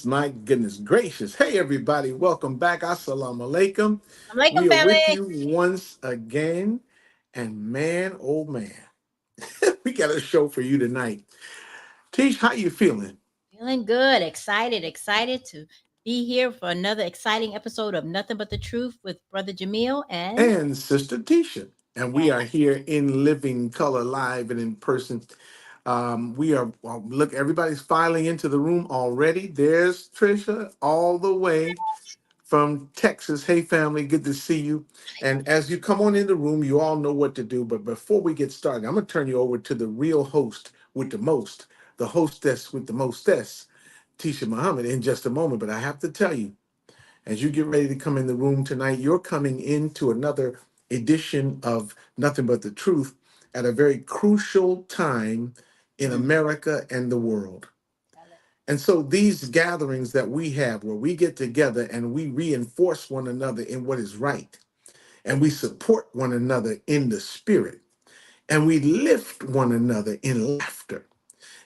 my goodness gracious. Hey, everybody, welcome back. Assalamu alaikum. I'm like We are family. with you once again. And man, oh man, we got a show for you tonight. Teach, how you feeling? Feeling good, excited to be here for another exciting episode of Nothing But the Truth with Brother Jamil and And Sister Tisha. And we are here in living color, live and in person. Look, everybody's filing into the room already. There's Trisha all the way from Texas. Hey, family, good to see you. And as you come on in the room, you all know what to do. But before we get started, I'm going to turn you over to the real host with the most, the hostess with the mostess, Tisha Muhammad, in just a moment. But I have to tell you, as you get ready to come in the room tonight, you're coming into another edition of Nothing But the Truth at a very crucial time in Mm, America and the world. tell it. And so these gatherings that we have where we get together and we reinforce one another in what is right, and we support one another in the spirit, and we lift one another in laughter.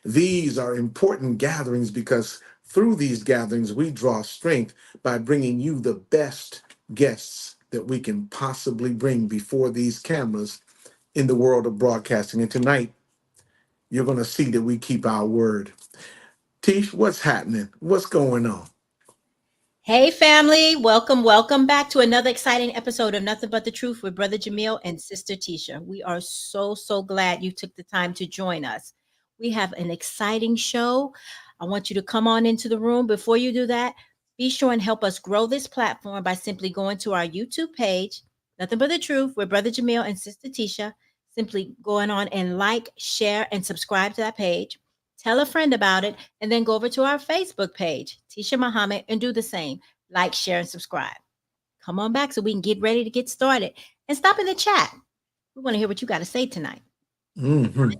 These are important gatherings because through these gatherings, we draw strength by bringing you the best guests that we can possibly bring before these cameras in the world of broadcasting. And tonight, you're going to see that we keep our word. Tish, what's happening? What's going on? Hey family, welcome back to another exciting episode of Nothing But the Truth with Brother Jamil and Sister Tisha. We are so glad you took the time to join us. We have an exciting show. I want you to come on into the room. Before you do that, be sure and help us grow this platform by simply going to our YouTube page, Nothing But the Truth with Brother Jamil and Sister Tisha. Simply going on and like, share, and subscribe to that page. Tell a friend about it, and then go over to our Facebook page, Tisha Muhammad, and do the same. Like, share, and subscribe. Come on back so we can get ready to get started. And stop in the chat. We want to hear what you got to say tonight. Mhm.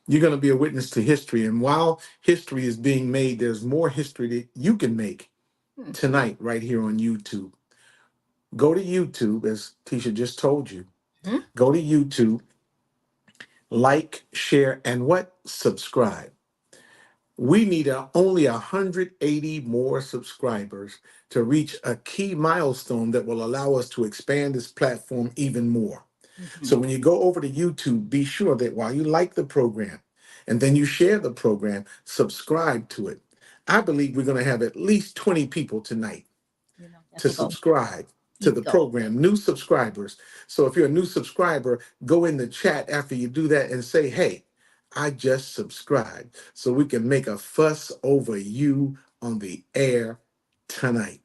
You're going to be a witness to history. And while history is being made, there's more history that you can make Hmm. tonight right here on YouTube. Go to YouTube, as Tisha just told you. Hmm? Go to YouTube, like, share, and what? Subscribe. We need only 180 more subscribers to reach a key milestone that will allow us to expand this platform even more. So Mhm. when you go over to YouTube, be sure that while you like the program and then you share the program, subscribe to it. I believe we're going to have at least 20 people tonight That's to a goal. subscribe to Easy the goal. program, new subscribers. So if you're a new subscriber, go in the chat after you do that and say, hey, I just subscribed, so we can make a fuss over you on the air tonight.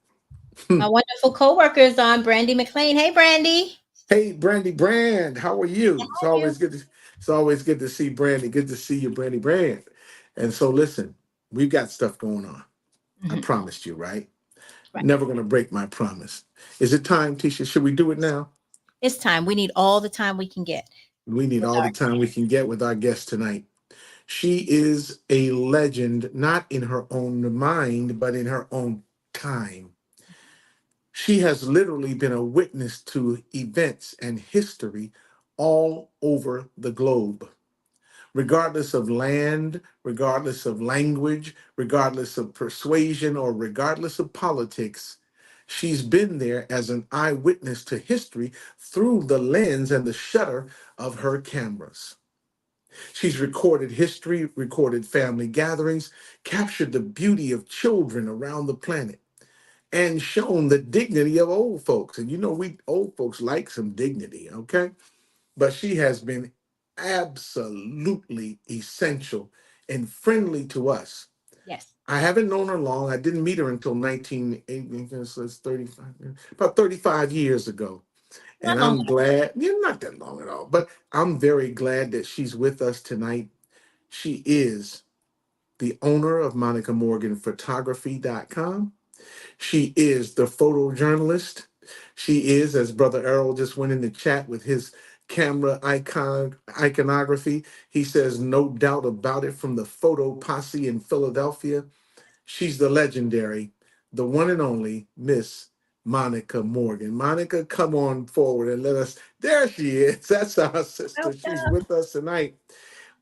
My wonderful co-worker is on, Brandy McLean. Hey, Brandy. Hey, Brandy Brand, how are you? It's How are you? always good to it's always good to see Brandy. Good to see you, Brandy Brand. And so listen, we've got stuff going on. I Mhm. promised you, right? Right. Never gonna break my promise. Is it time, Tisha? Should we do it now? It's time. We need all the time we can get We need with all our the time we can get with our guest tonight. She is a legend, not in her own mind, but in her own time. She has literally been a witness to events and history all over the globe. Regardless of land, regardless of language, regardless of persuasion, or regardless of politics, she's been there as an eyewitness to history through the lens and the shutter of her cameras. She's recorded history, recorded family gatherings, captured the beauty of children around the planet, and shown the dignity of old folks. And you know, we old folks like some dignity, okay? But she has been absolutely essential and friendly to us. yes. I haven't known her long. I didn't meet her until 1980, so it's 35, about 35 years ago. Not And long I'm glad, not that long at all, but I'm very glad that she's with us tonight. She is the owner of MonicaMorganPhotography.com. She is the photojournalist. She is, as Brother Errol just went in the chat with his camera iconography. He says, no doubt about it, from the photo posse in Philadelphia. She's the legendary, the one and only Miss Monica Morgan. Monica, come on forward and let us. There she is. That's our sister. She's welcome. with us tonight.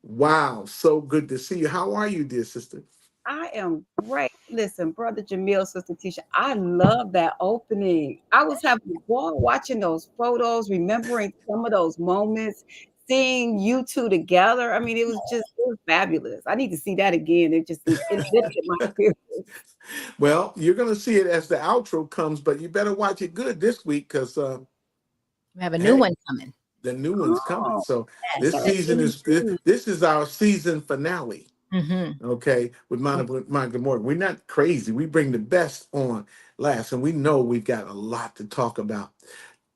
Wow, so good to see you. How are you, dear sister? I am great. Listen, Brother Jamil, Sister Tisha, I love that opening. I was having a ball watching those photos, remembering some of those moments, seeing you two together. I mean, it was fabulous. I need to see that again. It lifted my spirit. Well, you're going to see it as the outro comes, but you better watch it good this week because, We have a new hey, one coming. the new one's coming. Oh, So Yes. this okay. season is this is our season finale. Mm-hmm. Okay, with Monica Morgan. We're not crazy. We bring the best on last, and we know we've got a lot to talk about.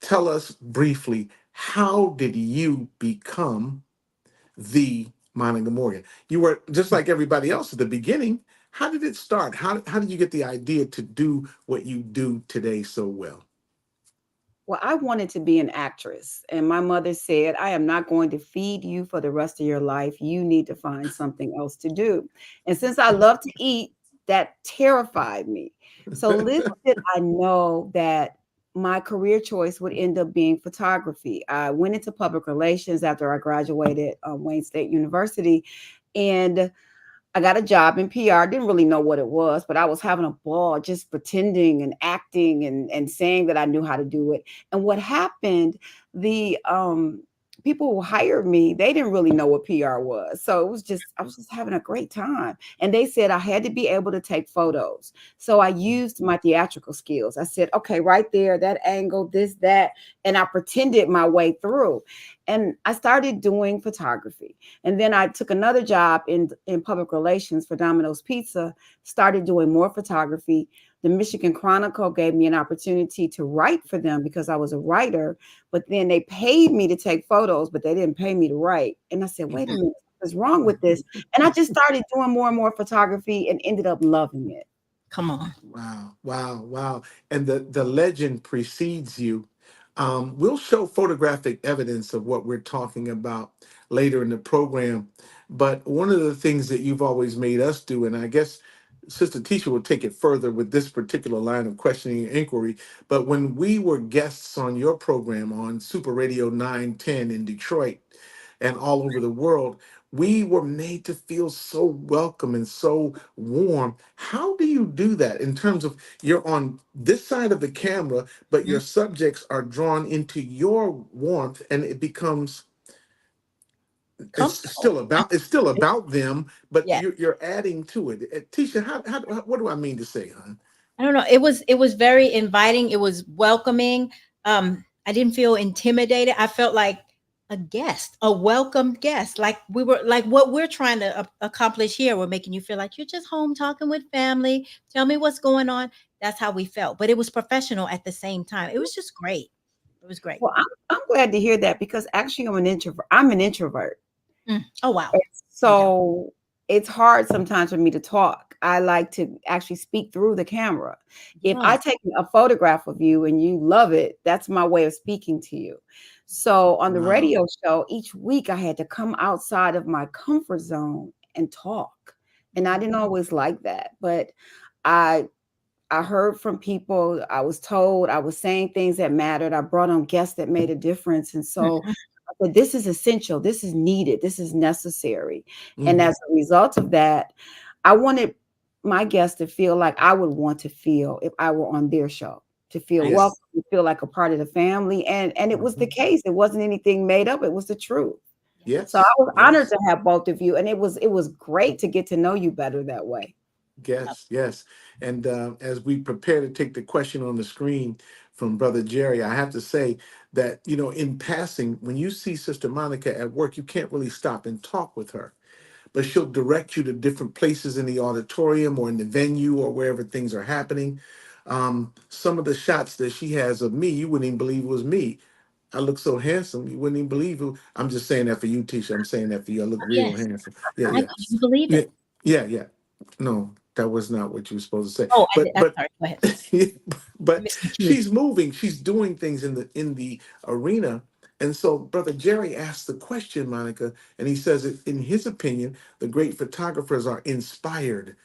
Tell us briefly, how did you become the Monica Morgan? You were just like everybody else at the beginning. How did it start? How did you get the idea to do what you do today so well? Well, I wanted to be an actress, and my mother said, I am not going to feed you for the rest of your life. You need to find something else to do. And since I love to eat, that terrified me. So little did I know that my career choice would end up being photography. I went into public relations after I graduated Wayne State University, and I got a job in PR. Didn't really know what it was, but I was having a ball just pretending and acting and saying that I knew how to do it. And what happened, the people who hired me, they didn't really know what PR was. So I was just having a great time. And they said I had to be able to take photos. So I used my theatrical skills. I said, okay, right there, that angle, this, that. And I pretended my way through. And I started doing photography. And then I took another job in public relations for Domino's Pizza, started doing more photography. The Michigan Chronicle gave me an opportunity to write for them because I was a writer, but then they paid me to take photos, but they didn't pay me to write. And I said, wait a minute, what's wrong with this? And I just started doing more and more photography and ended up loving it. Come on. Wow, wow, wow. And the legend precedes you. We'll show photographic evidence of what we're talking about later in the program. But one of the things that you've always made us do, and I guess Sister Tisha will take it further with this particular line of questioning and inquiry. But when we were guests on your program on Super Radio 910 in Detroit and all over the world, we were made to feel so welcome and so warm. How do you do that in terms of you're on this side of the camera, but Mhm. your subjects are drawn into your warmth and it becomes Comfortable. it's still about them, but Yeah. you're adding to it. Tisha, what do I mean to say, hon? I don't know. It was very inviting. It was welcoming. I didn't feel intimidated. I felt like a guest, a welcome guest. Like we were like what we're trying to accomplish here. We're making you feel like you're just home talking with family. Tell me what's going on. That's how we felt. But it was professional at the same time. It was just great. It was great. Well, I'm glad to hear that because actually I'm an introvert. I'm an introvert. Oh wow. There you go. So it's hard sometimes for me to talk. I like to actually speak through the camera. If I Yes. take a photograph of you and you love it, that's my way of speaking to you. So on the Wow. radio show, each week I had to come outside of my comfort zone and talk. And I didn't always like that, but I I heard from people, I was told I was saying things that mattered. I brought on guests that made a difference. And so Mhm. I said, this is essential. This is needed. This is necessary. And Hmm. as a result of that, I wanted my guests to feel like I would want to feel if I were on their show, to feel welcome, Yes. to feel like a part of the family. And it was the Mhm. case. It wasn't anything made up. It was the truth. So I Yes. was honored Yes. to have both of you. And it was great to get to know you better that way. Yes, yes. And as we prepare to take the question on the screen from Brother Jerry, I have to say that, in passing, when you see Sister Monica at work, you can't really stop and talk with her, but she'll direct you to different places in the auditorium or in the venue or wherever things are happening. Some of the shots that she has of me, you wouldn't even believe it was me. I look so handsome, you wouldn't even believe it. I'm just saying that for you, Tisha. I'm saying that for you. I look real Yes. handsome. Yeah, I yeah. you believe Yeah, it. yeah, yeah. No, that was not what you were supposed to say. Oh, I did. But I'm but sorry. Go ahead. I but missed my cue. she's moving. She's doing things in the arena. And so Brother Jerry asked the question, Monica, and he says that in his opinion, the great photographers are inspired.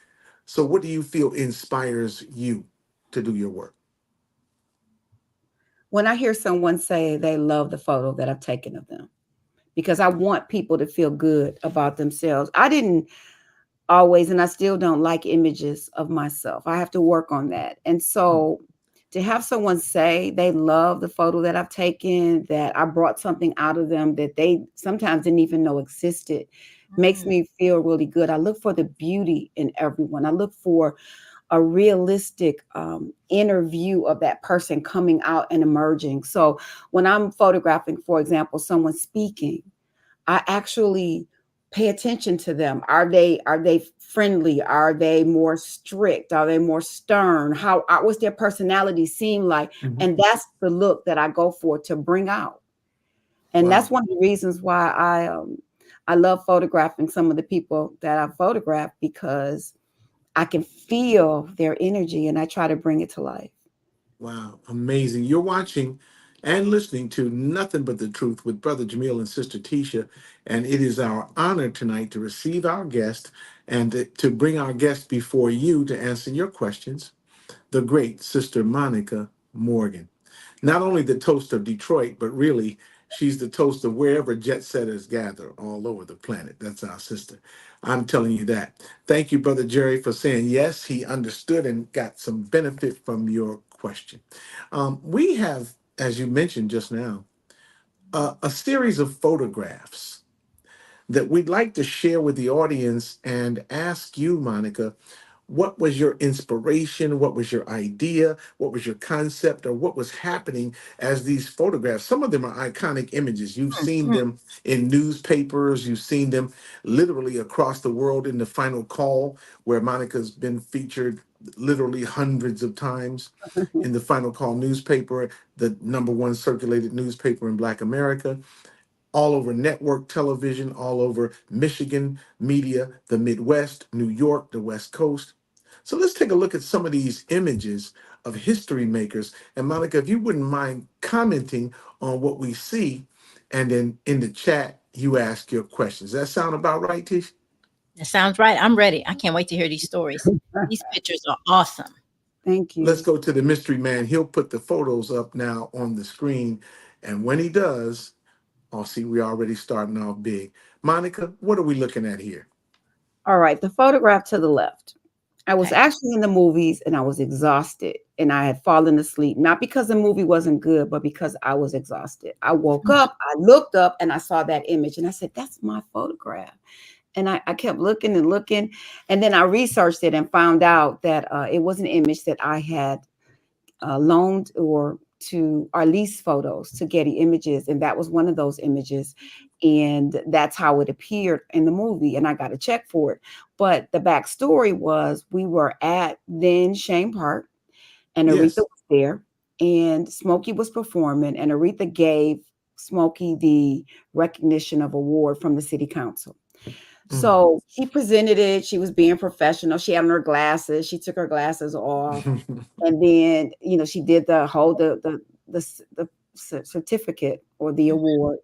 So what do you feel inspires you to do your work? When I hear someone say they love the photo that I've taken of them, because I want people to feel good about themselves. I didn't always, and I still don't like images of myself. I have to work on that. And so to have someone say they love the photo that I've taken, that I brought something out of them that they sometimes didn't even know existed, makes Mm. me feel really good. I look for the beauty in everyone. I look for a realistic inner view of that person coming out and emerging. So when I'm photographing, for example, someone speaking, I actually pay attention to them. Are they friendly? Are they more strict? Are they more stern? What's their personality seem like? Mhm. And that's the look that I go for to bring out. And that's Wow. one of the reasons why I love photographing some of the people that I photograph, because I can feel their energy and I try to bring it to life. Wow, amazing. You're watching and listening to Nothing But the Truth with Brother Jamil and Sister Tisha. And it is our honor tonight to receive our guest and to bring our guest before you to answer your questions, the great Sister Monica Morgan. Not only the toast of Detroit, but really, she's the toast of wherever jet setters gather all over the planet. That's our sister. I'm telling you that. Thank you, Brother Jerry, for saying yes. He understood and got some benefit from your question. We have, as you mentioned just now, a series of photographs that we'd like to share with the audience and ask you, Monica, what was your inspiration? What was your idea? What was your concept? Or what was happening as these photographs? Some of them are iconic images. You've seen Mm. them in newspapers. You've seen them literally across the world in The Final Call, where Monica's been featured literally hundreds of times in The Final Call newspaper, the number one circulated newspaper in Black America, all over network television, all over Michigan media, the Midwest, New York, the West Coast. So let's take a look at some of these images of history makers. And Monica, if you wouldn't mind commenting on what we see, and then in the chat, you ask your questions. Does that sound about right, Tish? That sounds right. I'm ready. I can't wait to hear these stories. These pictures are awesome. Thank Let's you. go to the mystery man. He'll put the photos up now on the screen. And when he does, I'll see we're already starting off big. Monica, what are we looking at here? All right, the photograph to the left. I was Okay. actually in the movies and I was exhausted and I had fallen asleep, not because the movie wasn't good, but because I was exhausted. I woke up, I looked up and I saw that image and I said, that's my photograph. And I kept looking and looking. And then I researched it and found out that it was an image that I had loaned or to our lease photos to Getty Images, and that was one of those images, and that's how it appeared in the movie, and I got a check for it. But the backstory was we were at then Shane Park, and Aretha Yes. was there, and Smokey was performing, and Aretha gave Smokey the recognition of award from the city council. Mm. So she presented it. She was being professional. She had on her glasses. She took her glasses off, and then she did the whole the certificate or the award.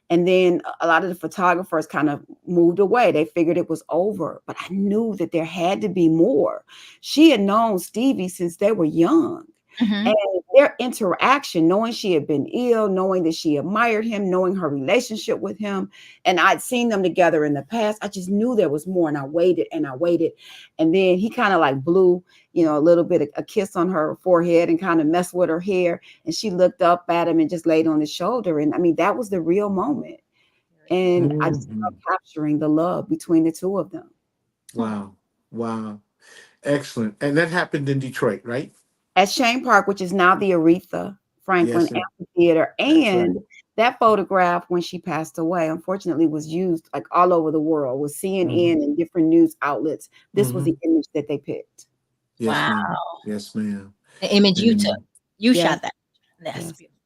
And then a lot of the photographers kind of moved away. They figured it was over, but I knew that there had to be more. She had known Stevie since they were young. Mhm. And their interaction, knowing she had been ill, knowing that she admired him, knowing her relationship with him, and I'd seen them together in the past, I just knew there was more. And I waited and I waited. And then he kind of like blew, a little bit of a kiss on her forehead and kind of messed with her hair. And she looked up at him and just laid on his shoulder. And I mean, that was the real moment. And I just Mhm. love capturing the love between the two of them. Wow. Wow. Excellent. And that happened in Detroit, right? At Shane Park, which is now the Aretha Franklin Yes, sir. Amphitheater. That's right. And that photograph, when she passed away, unfortunately was used like all over the world, with Hmm. CNN and different news outlets. This was Hmm. the image that they picked. Yes, Wow. ma'am. Yes, ma'am. The image you took. And You Yes, shot that. That's yes. beautiful.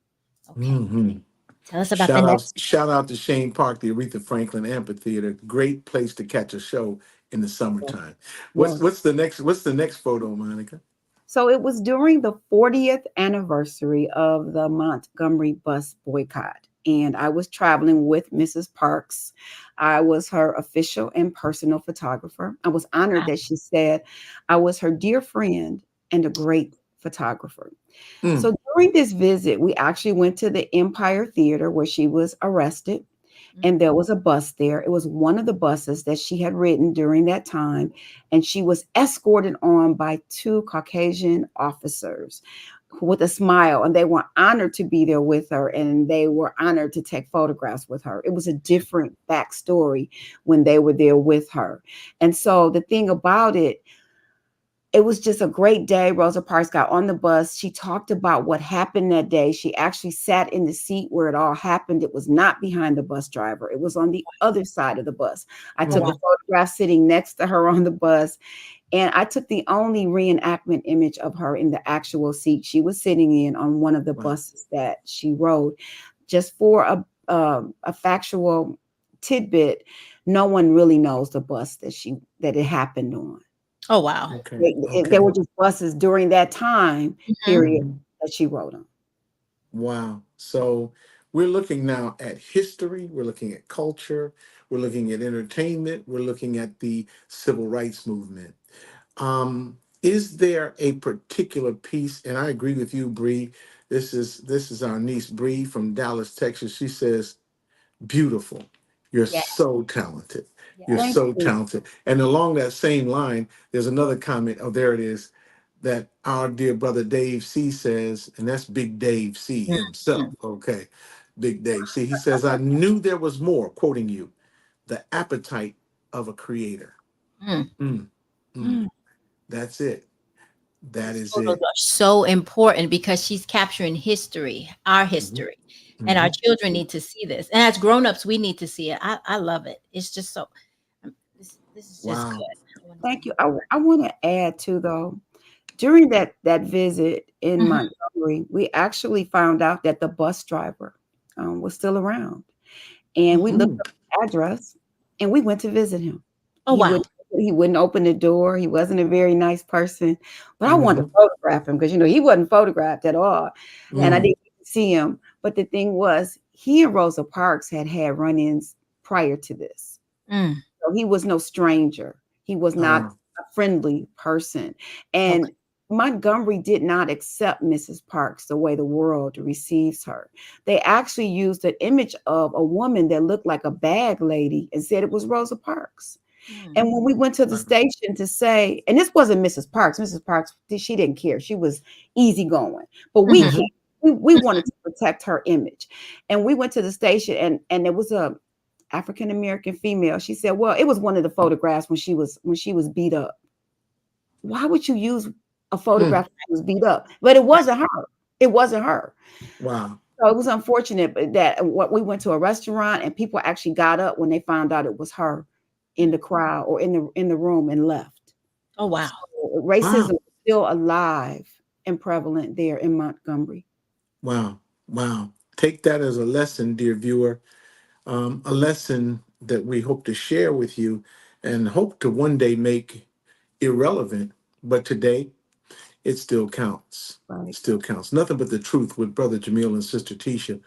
Okay. hmm Tell us about the next. shout out to Shane Park, the Aretha Franklin Amphitheater. Great place to catch a show in the Yes. summertime. What's Yes. what's the next what's the next photo, Monica? So it was during the 40th anniversary of the Montgomery bus boycott. And I was traveling with Mrs. Parks. I was her official and personal photographer. I was honored that she said I was her dear friend and a great photographer. Mm. So during this visit, we actually went to the Empire Theater where she was arrested. And there was a bus there. It was one of the buses that she had ridden during that time. And she was escorted on by 2 Caucasian officers with a smile. And they were honored to be there with her. And they were honored to take photographs with her. It was a different backstory when they were there with her. And so the thing about it was just a great day. Rosa Parks got on the bus. She talked about what happened that day. She actually sat in the seat where it all happened. It was not behind the bus driver. It was on the other side of the bus. I took a photograph sitting next to her on the bus, and I took the only reenactment image of her in the actual seat she was sitting in on one of the buses that she rode. Just for a factual tidbit, no one really knows the bus that it happened on. Oh, wow. Okay. There were just buses during that time period that she rode on. Wow. So we're looking now at history. We're looking at culture. We're looking at entertainment. We're looking at the civil rights movement. Is there a particular piece? And I agree with you, Bree. This is our niece, Bree from Dallas, Texas. She says, beautiful. You're so talented. You're so talented. And along that same line, there's another comment. Oh, there it is. That our dear brother Dave C says, and that's Big Dave C himself. Okay. Big Dave C. He says, I knew there was more, quoting you, the appetite of a creator. That's it. That is Photos it. are so important because she's capturing history, our history. And our children need to see this. And as grown-ups, we need to see it. I love it. It's just so, this is just good. Thank you. I want to add too, though, during that visit in Montgomery, we actually found out that the bus driver was still around. And we looked up the address and we went to visit him. Oh, wow. He wouldn't open the door. He wasn't a very nice person. But I wanted to photograph him because, he wasn't photographed at all. And I didn't see him. But the thing was, he and Rosa Parks had run-ins prior to this. So he was no stranger. He was not a friendly person. And Montgomery did not accept Mrs. Parks the way the world receives her. They actually used an image of a woman that looked like a bag lady and said it was Rosa Parks. And when we went to the station to say, and this wasn't Mrs. Parks. Mrs. Parks, she didn't care. She was easygoing. But we cared. We wanted to protect her image. And we went to the station and there was a African-American female. She said, well, it was one of the photographs when she was beat up. Why would you use a photograph when she was beat up? But it wasn't her. It wasn't her. Wow. So it was unfortunate that we went to a restaurant and people actually got up when they found out it was her in the crowd or in the room and left. Oh, wow. So racism is still alive and prevalent there in Montgomery. Wow. Wow. Take that as a lesson, dear viewer, a lesson that we hope to share with you and hope to one day make irrelevant. But today, it still counts. It still counts. Nothing but the truth with Brother Jamil and Sister Tisha.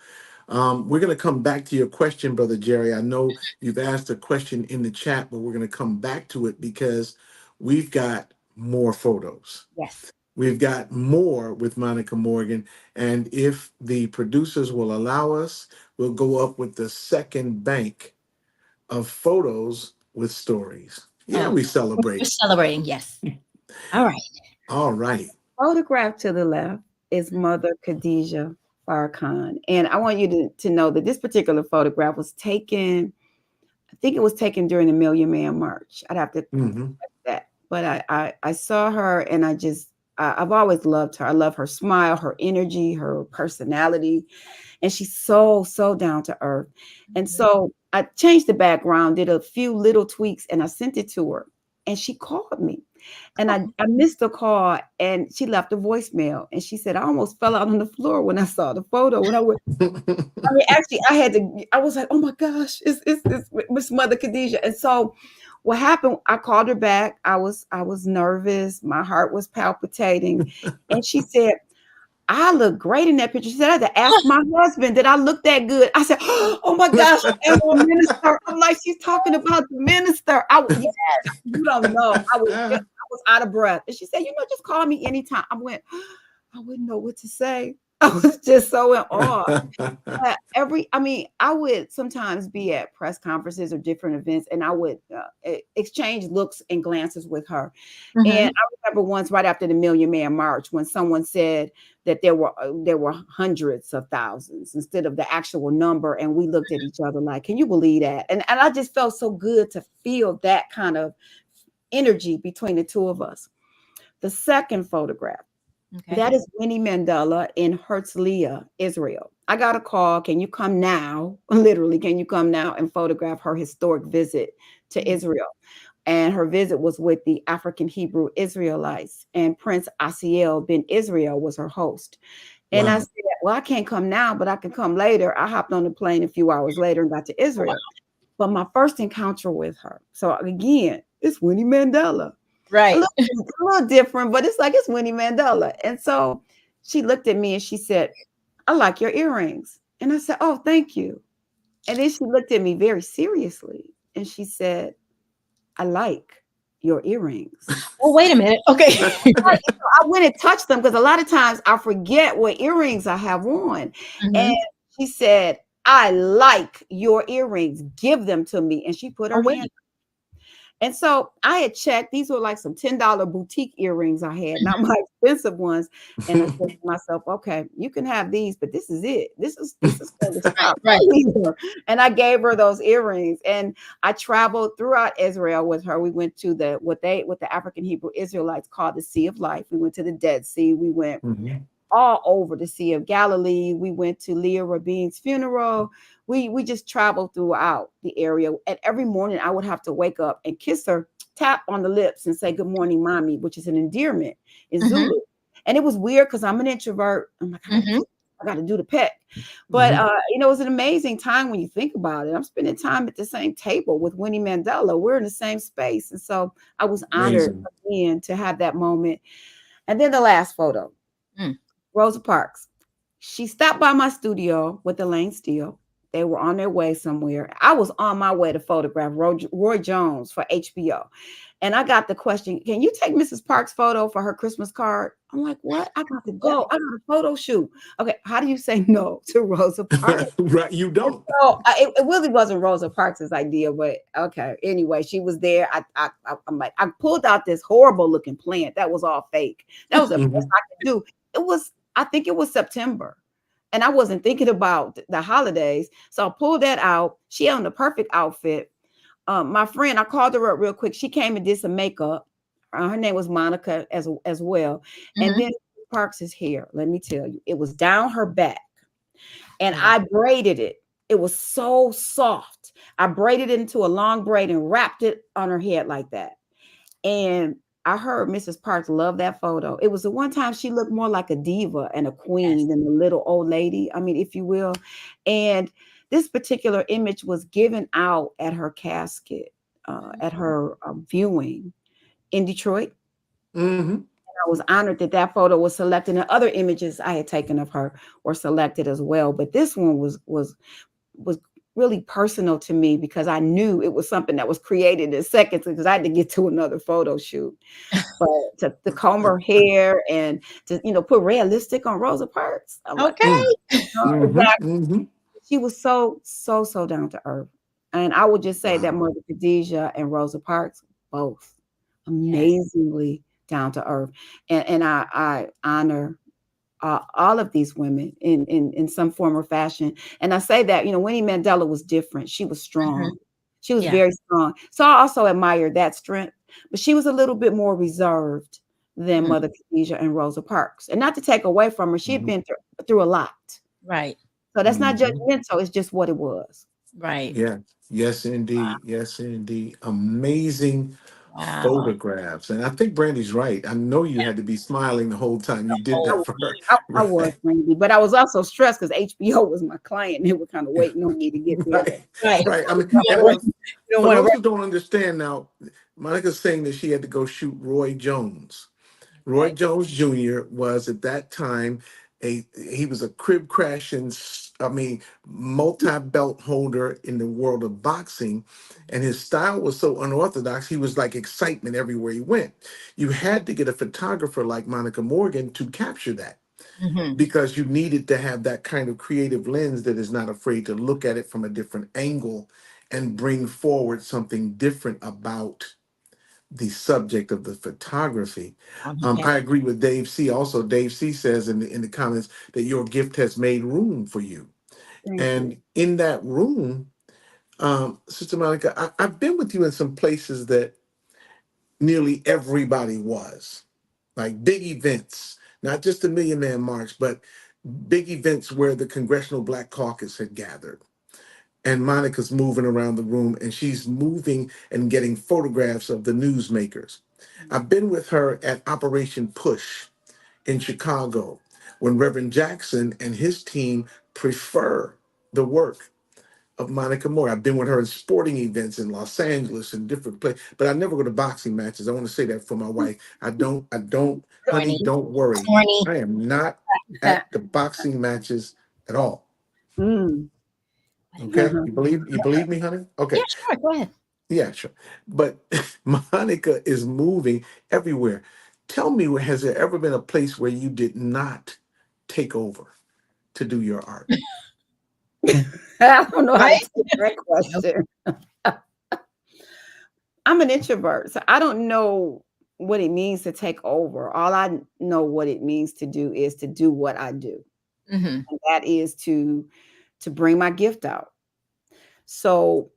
We're going to come back to your question, Brother Jerry. I know you've asked a question in the chat, but we're going to come back to it because we've got more photos. Yes. We've got more with Monica Morgan. And if the producers will allow us, we'll go up with the second bank of photos with stories. Yeah, we celebrate. We're celebrating, yes. All right. All right. Photograph to the left is Mother Khadijah Farrakhan. And I want you to know that this particular photograph was taken, I think it was taken during the Million Man March. I'd have to check that. But I saw her and I've always loved her. I love her smile, her energy, her personality. And she's so, so down to earth. And so I changed the background, did a few little tweaks, and I sent it to her. And she called me. And I missed the call, and she left a voicemail. And she said, I almost fell out on the floor when I saw the photo. When I went, actually, I was like, oh my gosh, it's Miss Mother Khadijah. And so what happened, I called her back. I was nervous. My heart was palpitating. And she said, I look great in that picture. She said, I had to ask my husband, did I look that good? I said, oh my gosh, I am a minister. I'm like, she's talking about the minister. You don't know. I was out of breath. And she said, just call me anytime. I went, I wouldn't know what to say. I was just so in awe. I would sometimes be at press conferences or different events, and I would exchange looks and glances with her. And I remember once, right after the Million Man March, when someone said that there were hundreds of thousands instead of the actual number, and we looked at each other like, "Can you believe that?" And I just felt so good to feel that kind of energy between the two of us. The second photograph. Okay. That is Winnie Mandela in Herzliya, Israel. I got a call. Can you come now? Literally, can you come now and photograph her historic visit to Israel? And her visit was with the African Hebrew Israelites, and Prince Asiel bin Israel was her host. And I Wow. said, well, I can't come now, but I can come later. I hopped on the plane a few hours later and got to Israel. But my first encounter with her, so again, it's Winnie Mandela. Right. A little different, but it's like it's Winnie Mandela. And so she looked at me and she said, I like your earrings. And I said, oh, thank you. And then she looked at me very seriously and she said, I like your earrings. Oh, wait a minute. Okay. I went and touched them because a lot of times I forget what earrings I have on. And she said, I like your earrings. Give them to me. And she put her hand. And so I had checked, these were like some $10 boutique earrings I had, not my expensive ones. And I said to myself, okay, you can have these, but this is it. This is going to stop. Right. And I gave her those earrings and I traveled throughout Israel with her. We went to what the African Hebrew Israelites called the Sea of Life. We went to the Dead Sea. We went all over the Sea of Galilee. We went to Leah Rabin's funeral. We just traveled throughout the area. And every morning I would have to wake up and kiss her, tap on the lips and say, good morning, mommy, which is an endearment in Zulu. And it was weird because I'm an introvert. I'm like, I got to do the peck. But, it was an amazing time when you think about it. I'm spending time at the same table with Winnie Mandela. We're in the same space. And so I was honored again to have that moment. And then the last photo. Rosa Parks. She stopped by my studio with Elaine Steele. They were on their way somewhere. I was on my way to photograph Roy Jones for HBO. And I got the question, can you take Mrs. Parks' photo for her Christmas card? I'm like, what? I got to go. I got a photo shoot. Okay, how do you say no to Rosa Parks? Right, you don't. So it really wasn't Rosa Parks' idea, but okay. Anyway, she was there. I'm like, I pulled out this horrible looking plant. That was all fake. That was the best I could do. I think it was September. And I wasn't thinking about the holidays. So I pulled that out. She had on the perfect outfit. My friend, I called her up real quick. She came and did some makeup. Her name was Monica as well. And then Parks' hair, let me tell you, it was down her back. And I braided it. It was so soft. I braided it into a long braid and wrapped it on her head like that. And I heard Mrs. Parks love that photo. It was the one time she looked more like a diva and a queen than a little old lady, I mean, if you will. And this particular image was given out at her casket, at her viewing in Detroit. And I was honored that photo was selected, and other images I had taken of her were selected as well. But this one was really personal to me because I knew it was something that was created in seconds because I had to get to another photo shoot. But to comb her hair and to put red lipstick on Rosa Parks. Okay. Exactly. She was so down to earth. And I would just say that Mother Khadijah and Rosa Parks, both amazingly down to earth. And I honor all of these women in some form or fashion. And I say that, Winnie Mandela was different. She was strong. She was very strong. So I also admire that strength, but she was a little bit more reserved than Mother Khadijah and Rosa Parks. And not to take away from her, she had been through a lot. Right. So that's not judgmental. It's just what it was. Right. Yeah. Yes, indeed. Wow. Yes, indeed. Amazing photographs. And I think Brandy's right. I know you had to be smiling the whole time you did that for her. I was, Brandy, but I was also stressed because HBO was my client and they were kind of waiting on me to get there. Right. I mean, for those who don't understand now, Monica's saying that she had to go shoot Roy Jones. Roy Jones Jr. was at that time he was a crib crashing, multi-belt holder in the world of boxing, and his style was so unorthodox. He was like excitement everywhere he went. You had to get a photographer like Monica Morgan to capture that. Mhm. because you needed to have that kind of creative lens that is not afraid to look at it from a different angle and bring forward something different about the subject of the photography. Yeah. I agree with Dave C. Also, Dave C. says in the comments that your gift has made room for you. Thank you. And in that room, Sister Monica, I've been with you in some places that nearly everybody was, like big events, not just the Million Man March, but big events where the Congressional Black Caucus had gathered. And Monica's moving around the room and she's moving and getting photographs of the newsmakers. I've been with her at Operation Push in Chicago when Reverend Jackson and his team prefer the work of Monica Moore. I've been with her in sporting events in Los Angeles and different places, but I never go to boxing matches. I want to say that for my wife. Honey, Corny. don't worry. Corny. I am not at the boxing matches at all. Mm. Okay? You believe me, honey? Yeah, Okay. sure. Go ahead. Yeah, sure. But Monica is moving everywhere. Tell me, has there ever been a place where you did not take over to do your art? I don't know how to Right? take that question. I'm an introvert, so I don't know what it means to take over. All I know what it means to do is to do what I do. Mhm. And that is to bring my gift out. So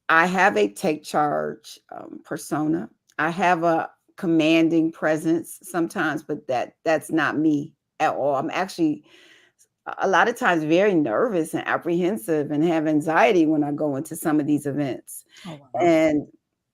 I have a take charge persona. I have a commanding presence sometimes, but that's not me at all. I'm actually a lot of times very nervous and apprehensive and have anxiety when I go into some of these events. Oh, wow. And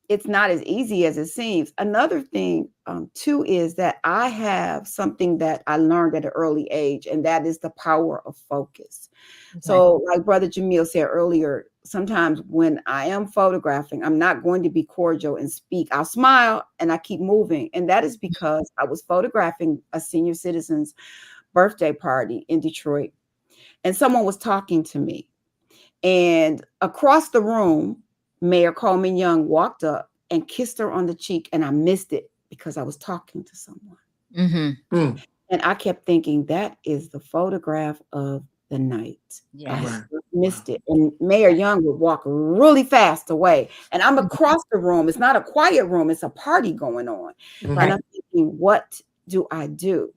it's not as easy as it seems. Another thing, too, is that I have something that I learned at an early age, and that is the power of focus. Okay. So, like Brother Jamil said earlier, sometimes when I am photographing, I'm not going to be cordial and speak. I'll smile and I keep moving. And that is because I was photographing a senior citizen's birthday party in Detroit, and someone was talking to me. And across the room, Mayor Coleman Young walked up and kissed her on the cheek, and I missed it because I was talking to someone. Mhm. Mm, And I kept thinking, that is the photograph of the night. I Yes. had right. missed Wow. it. And Mayor Young would walk really fast away. And I'm across the room. It's not a quiet room, it's a party going on. Mhm. And I'm thinking, what do I do?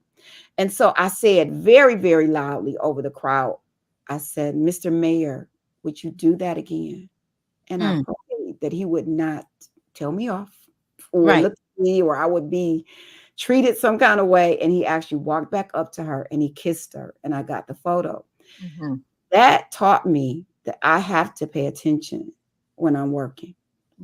And so I said very, very loudly over the crowd, I said, Mr. Mayor, would you do that again? And I Mm. prayed that he would not tell me off or Right. look at me or I would be treated some kind of way. And he actually walked back up to her and he kissed her and I got the photo. Mhm. That taught me that I have to pay attention when I'm working.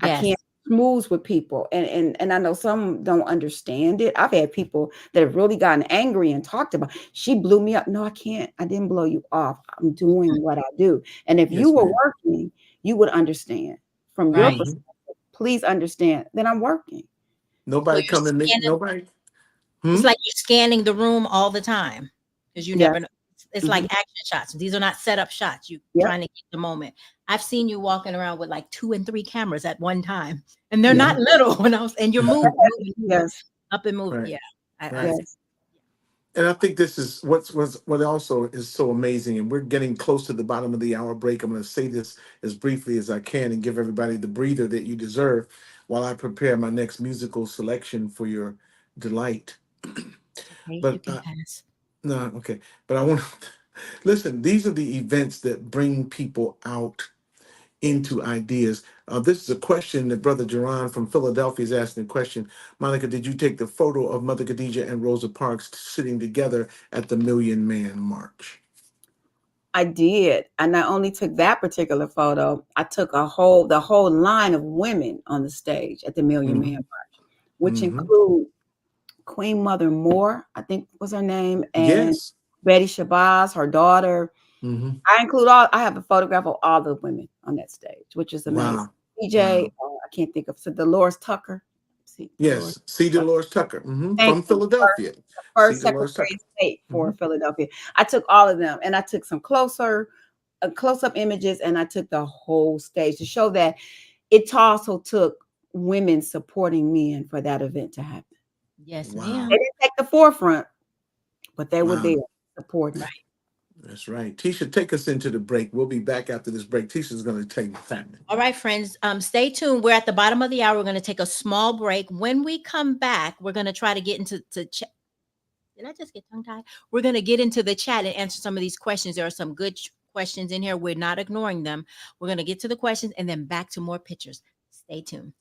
I Yes. can't schmooze with people. And I know some don't understand it. I've had people that have really gotten angry and talked about, she blew me up. No, I can't. I didn't blow you off. I'm doing what I do. And if you Yes, were ma'am. working, you would understand from your Right. perspective. Please understand that I'm working. So Nobody you're come and make scanning. nobody. It's Hmm? like you're scanning the room all the time because you Yeah. never know. It's like action shots. These are not set up shots. You Yep. trying to get the moment. I've seen you walking around with like 2 and 3 cameras at one time, and they're Yeah. not little. And you're moving Yes. up and moving. Right. Yeah. I Right. see. Yes. And I think this is what also is so amazing. And we're getting close to the bottom of the hour break. I'm going to say this as briefly as I can and give everybody the breather that you deserve while I prepare my next musical selection for your delight. Okay, you But can pass. no, okay. But I want to listen. These are the events that bring people out into ideas. This is a question that Brother Jerron from Philadelphia is asking a question. Monica, did you take the photo of Mother Khadijah and Rosa Parks sitting together at the Million Man March? I did. I not only took that particular photo, I took the whole line of women on the stage at the Million Man March, which Mm-hmm. include Queen Mother Moore, I think was her name, and Yes. Betty Shabazz, her daughter. Mm-hmm. I have a photograph of all the women on that stage, which is amazing. Wow. DJ, Wow. I can't think of, so Dolores Tucker. See, Dolores Yes. C. Tucker. Dolores Tucker Thank from you. Philadelphia. C. First Dolores Secretary Tucker. of State for Mm-hmm. Philadelphia. I took all of them and I took some close-up images and I took the whole stage to show that it also took women supporting men for that event to happen. Yes, Wow. ma'am. They didn't take the forefront, but they were Wow. there. supporting. That's right. Tisha, take us into the break. We'll be back after this break. Tisha's going to take the family. All right, friends, stay tuned. We're at the bottom of the hour. We're going to take a small break. When we come back, we're going to try to get into did I just get tongue tied? We're going to get into the chat and answer some of these questions. There are some good questions in here. We're not ignoring them. We're going to get to the questions and then back to more pictures. Stay tuned.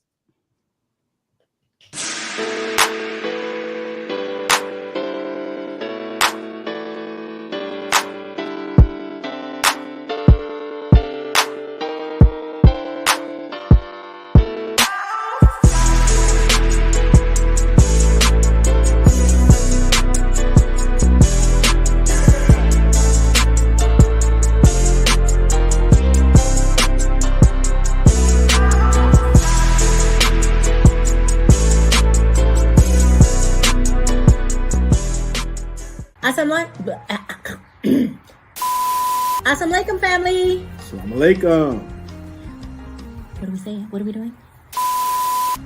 Assalamualaikum, family. Assalamualaikum. What are we saying? What are we doing?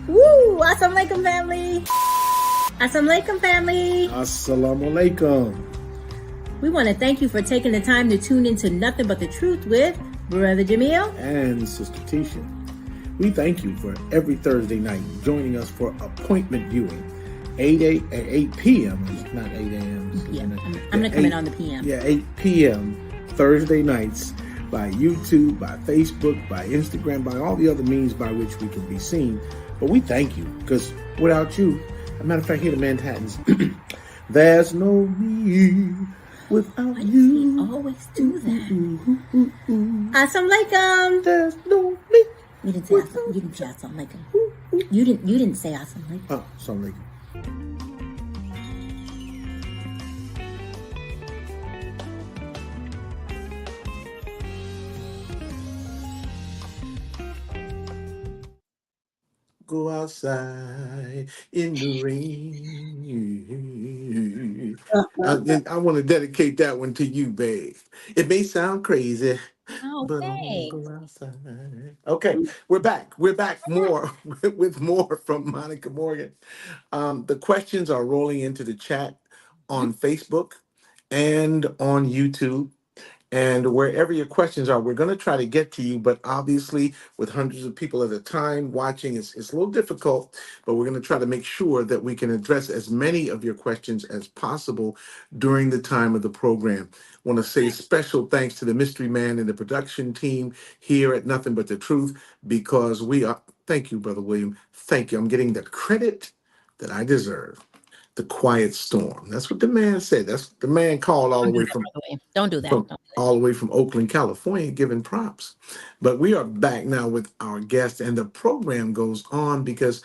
Woo! Assalamualaikum, family. Assalamualaikum, family. Assalamualaikum. We want to thank you for taking the time to tune into Nothing But the Truth with Brother Jamil And Sister Tisha. We thank you for every Thursday night joining us for appointment viewing. 8 p.m. Not 8 a.m. Yeah, I'm going to come in on the PM. Yeah, 8 p.m. Thursday nights by YouTube, by Facebook, by Instagram, by all the other means by which we can be seen. But we thank you, because without you, as a matter of fact, here the Manhattans, there's no me without Why you. does he always do that? Assalamualaikum. There's no me. You didn't say assalamualaikum. You didn't say assalamualaikum. Oh, assalamualaikum. Go outside in the rain. I want to dedicate that one to you, babe. It may sound crazy, Oh, but I want to thanks. go outside. Okay, we're back. We're back more with more from Monica Morgan. The questions are rolling into the chat on Facebook and on YouTube. And wherever your questions are, we're going to try to get to you. But obviously, with hundreds of people at a time watching, it's a little difficult. But we're going to try to make sure that we can address as many of your questions as possible during the time of the program. I want to say special thanks to the mystery man and the production team here at Nothing But the Truth, because we are. Thank you, Brother William. Thank you. I'm getting the credit that I deserve. The quiet storm. That's what the man said. That's the man called all the way from Don't do that. from all the way from Oakland, California, giving props. But we are back now with our guest, and the program goes on because,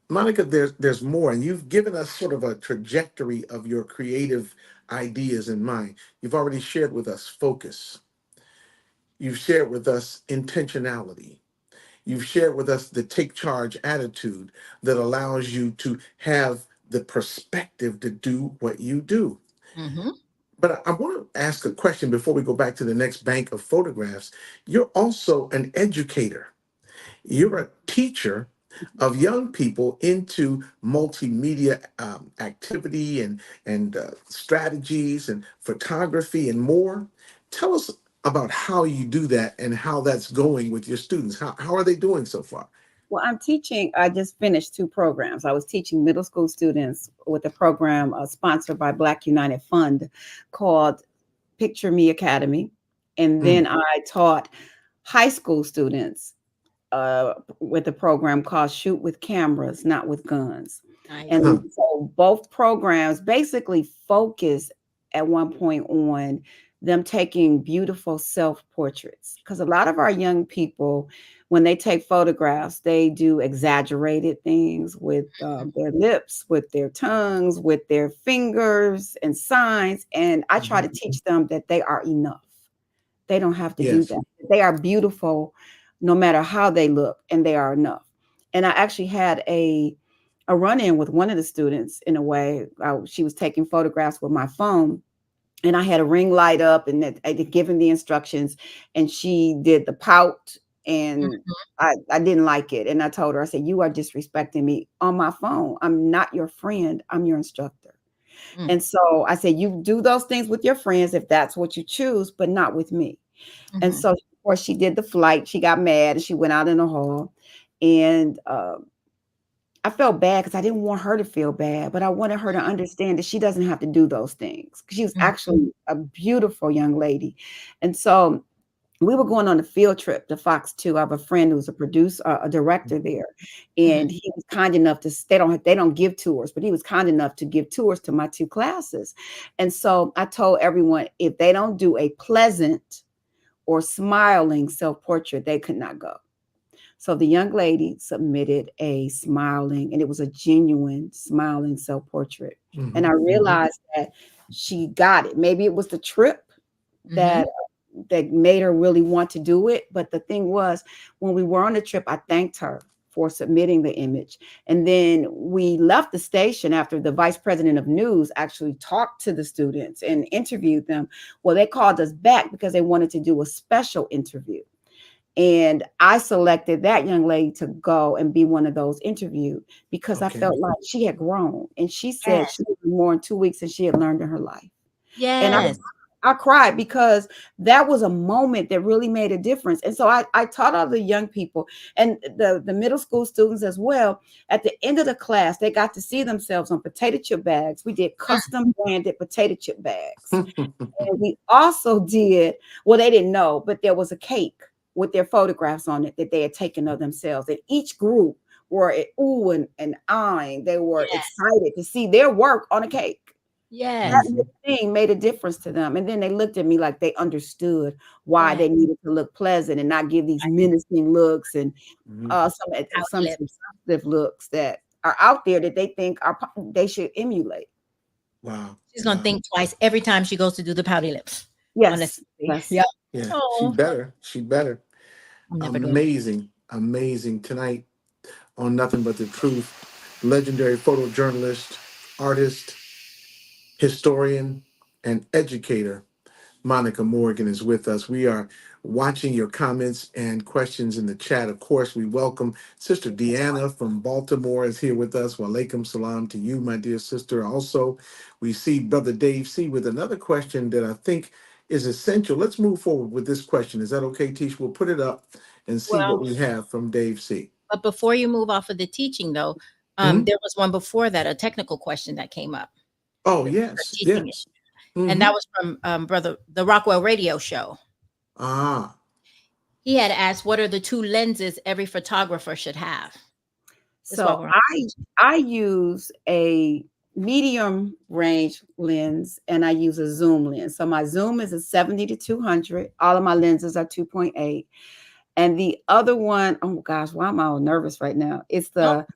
Monica, there's more, and you've given us sort of a trajectory of your creative ideas in mind. You've already shared with us focus. You've shared with us intentionality. You've shared with us the take charge attitude that allows you to have the perspective to do what you do. Mm-hmm. But I want to ask a question before we go back to the next bank of photographs. You're also an educator. You're a teacher of young people into multimedia activity and strategies and photography and more. Tell us about how you do that and how that's going with your students. How are they doing so far? Well, I'm teaching. I just finished 2 programs. I was teaching middle school students with a program sponsored by Black United Fund called Picture Me Academy. And then I taught high school students with a program called Shoot with Cameras, Not with Guns. Nice. And so both programs basically focus at one point on them taking beautiful self-portraits. Because a lot of our young people, when they take photographs, they do exaggerated things with their lips, with their tongues, with their fingers and signs. And I try to teach them that they are enough. They don't have to do that. They are beautiful no matter how they look, and they are enough. And I actually had a run-in with one of the students in a way. She was taking photographs with my phone, and I had a ring light up and I had given the instructions, and she did the pout, and I didn't like it. And I told her, I said, you are disrespecting me on my phone. I'm not your friend. I'm your instructor. Mm. And so I said, you do those things with your friends if that's what you choose, but not with me. And Mhm. so, of course, she did the flight. She got mad and she went out in the hall. And I felt bad because I didn't want her to feel bad, but I wanted her to understand that she doesn't have to do those things. She was Mhm. actually a beautiful young lady. And so we were going on a field trip to Fox 2. I have a friend who's a producer, a director there, and he was kind enough to. They don't give tours, but he was kind enough to give tours to my 2 classes. And so I told everyone if they don't do a pleasant or smiling self-portrait, they could not go. So the young lady submitted a smiling, and it was a genuine smiling self-portrait. And I realized that she got it. Maybe it was the trip that made her really want to do it. But the thing was, when we were on the trip, I thanked her for submitting the image. And then we left the station after the vice president of news actually talked to the students and interviewed them. Well, they called us back because they wanted to do a special interview. And I selected that young lady to go and be one of those interviewed because I Okay. felt like she had grown. And she said Yes. she was more in 2 weeks than she had learned in her life. And Yes. I cried because that was a moment that really made a difference. And so I taught all the young people and the middle school students as well. At the end of the class, they got to see themselves on potato chip bags. We did custom branded potato chip bags. And we also did, well, they didn't know, but there was a cake with their photographs on it that they had taken of themselves. And each group were ooh and eyeing. They were Yes. excited to see their work on a cake. Yes. That little thing made a difference to them. And then they looked at me like they understood why Yes. they needed to look pleasant and not give these menacing looks and some Outlet. sensitive looks that are out there that they think they should emulate. Wow. She's gonna think twice every time she goes to do the pouty lips. Yes. Honestly. Yes. Yeah. Yeah. She Oh, better. She better. I'm never doing it. Amazing. Amazing. Tonight on Nothing But the Truth, legendary photojournalist, artist, historian, and educator Monica Morgan is with us. We are watching your comments and questions in the chat. Of course, we welcome Sister Deanna from Baltimore is here with us. Walaikum salam to you, my dear sister. Also, we see Brother Dave C with another question that I think is essential. Let's move forward with this question. Is that okay, Tish? We'll put it up and see what Well, we have from Dave C. but before you move off of the teaching, though, Mhm. there was one before that, a technical question that came up. Oh, The yes. teaching Yes. issue. And that was from Brother the Rockwell Radio Show. Ah, He had asked, "What are the 2 lenses every photographer should have?" That's why So we're I use a medium range lens and I use a zoom lens. So my zoom is a 70 to 200. All of my lenses are 2.8. And the other one, oh gosh, why am I all nervous right now? It's the